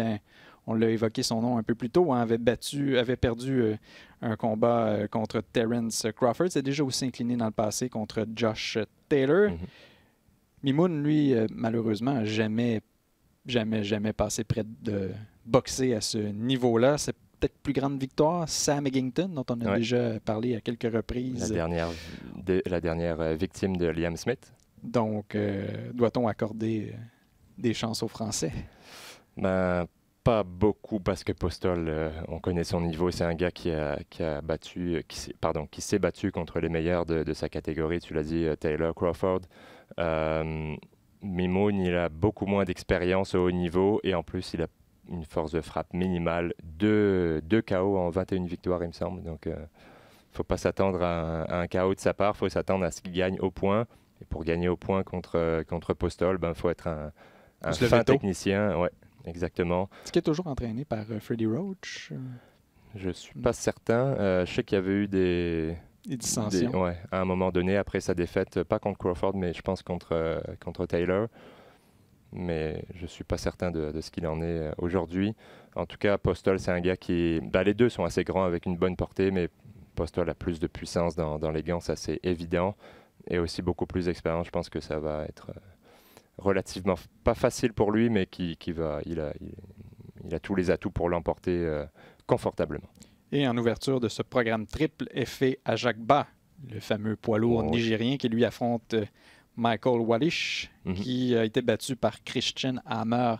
on l'a évoqué son nom un peu plus tôt, avait perdu un combat contre Terence Crawford. C'est déjà aussi incliné dans le passé contre Josh Taylor. Mimoun, lui, malheureusement, n'a jamais passé près de boxer à ce niveau-là. C'est peut-être plus grande victoire, Sam Eggington, dont on a déjà parlé à quelques reprises. La dernière victime de Liam Smith. Donc, doit-on accorder des chances aux Français? Pas beaucoup, parce que Postol, on connaît son niveau. C'est un gars qui s'est battu contre les meilleurs de sa catégorie. Tu l'as dit, Taylor, Crawford. Mimoun, il a beaucoup moins d'expérience au haut niveau et en plus, il a une force de frappe minimale, 2 KO en 21 victoires, il me semble. Donc, il ne faut pas s'attendre à un KO de sa part. Il faut s'attendre à ce qu'il gagne au point. Et pour gagner au point contre Postol, il faut être un fin technicien. Ouais, exactement. Est-ce qu'il est toujours entraîné par Freddie Roach? Je ne suis pas certain. Je sais qu'il y avait eu des dissensions. À un moment donné, après sa défaite, pas contre Crawford, mais je pense contre Taylor. Mais je ne suis pas certain de ce qu'il en est aujourd'hui. En tout cas, Postol, c'est un gars qui... les deux sont assez grands avec une bonne portée, mais Postol a plus de puissance dans les gants, ça c'est évident. Et aussi beaucoup plus d'expérience. Je pense que ça va être relativement pas facile pour lui, mais il a tous les atouts pour l'emporter confortablement. Et en ouverture de ce programme triple, Efe Ajagba, le fameux poids lourd nigérien qui lui affronte Michael Wallish, qui a été battu par Christian Hammer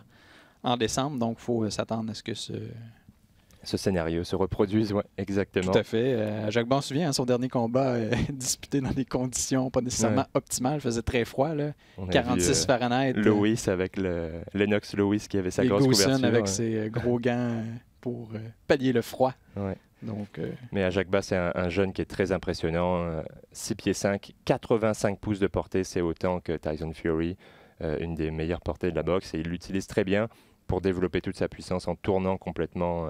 en décembre. Donc, il faut s'attendre à ce que ce scénario se reproduise, exactement. Tout à fait. Ajagba, on se souvient, son dernier combat disputé dans des conditions pas nécessairement optimales. Il faisait très froid, là. 46 Fahrenheit. Lewis avec Lennox Lewis qui avait sa grosse couverture. avec ses gros gants pour pallier le froid. Donc, mais Ajagba, c'est un jeune qui est très impressionnant. 6 pieds 5, 85 pouces de portée, c'est autant que Tyson Fury, une des meilleures portées de la boxe. Et il l'utilise très bien pour développer toute sa puissance en tournant complètement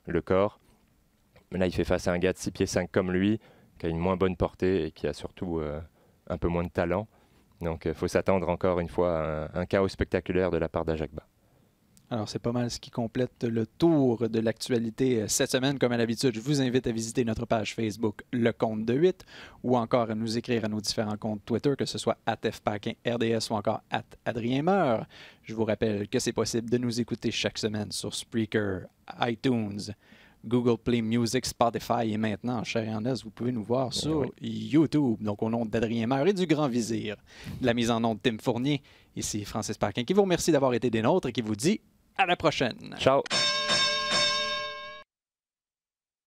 le corps. Mais là, il fait face à un gars de 6 pieds 5 comme lui, qui a une moins bonne portée et qui a surtout un peu moins de talent. Donc, il faut s'attendre encore une fois à un chaos spectaculaire de la part d'Ajagba. Alors, c'est pas mal ce qui complète le tour de l'actualité cette semaine. Comme à l'habitude, je vous invite à visiter notre page Facebook, Le Compte de 8, ou encore à nous écrire à nos différents comptes Twitter, que ce soit @FPaquinRDS ou encore @AdrienMeur. Je vous rappelle que c'est possible de nous écouter chaque semaine sur Spreaker, iTunes, Google Play Music, Spotify et maintenant, cher Ernest, vous pouvez nous voir sur YouTube, donc au nom d'Adrien Meur et du Grand Vizir. De la mise en onde de Tim Fournier, ici Francis Paquin, qui vous remercie d'avoir été des nôtres et qui vous dit à la prochaine. Ciao!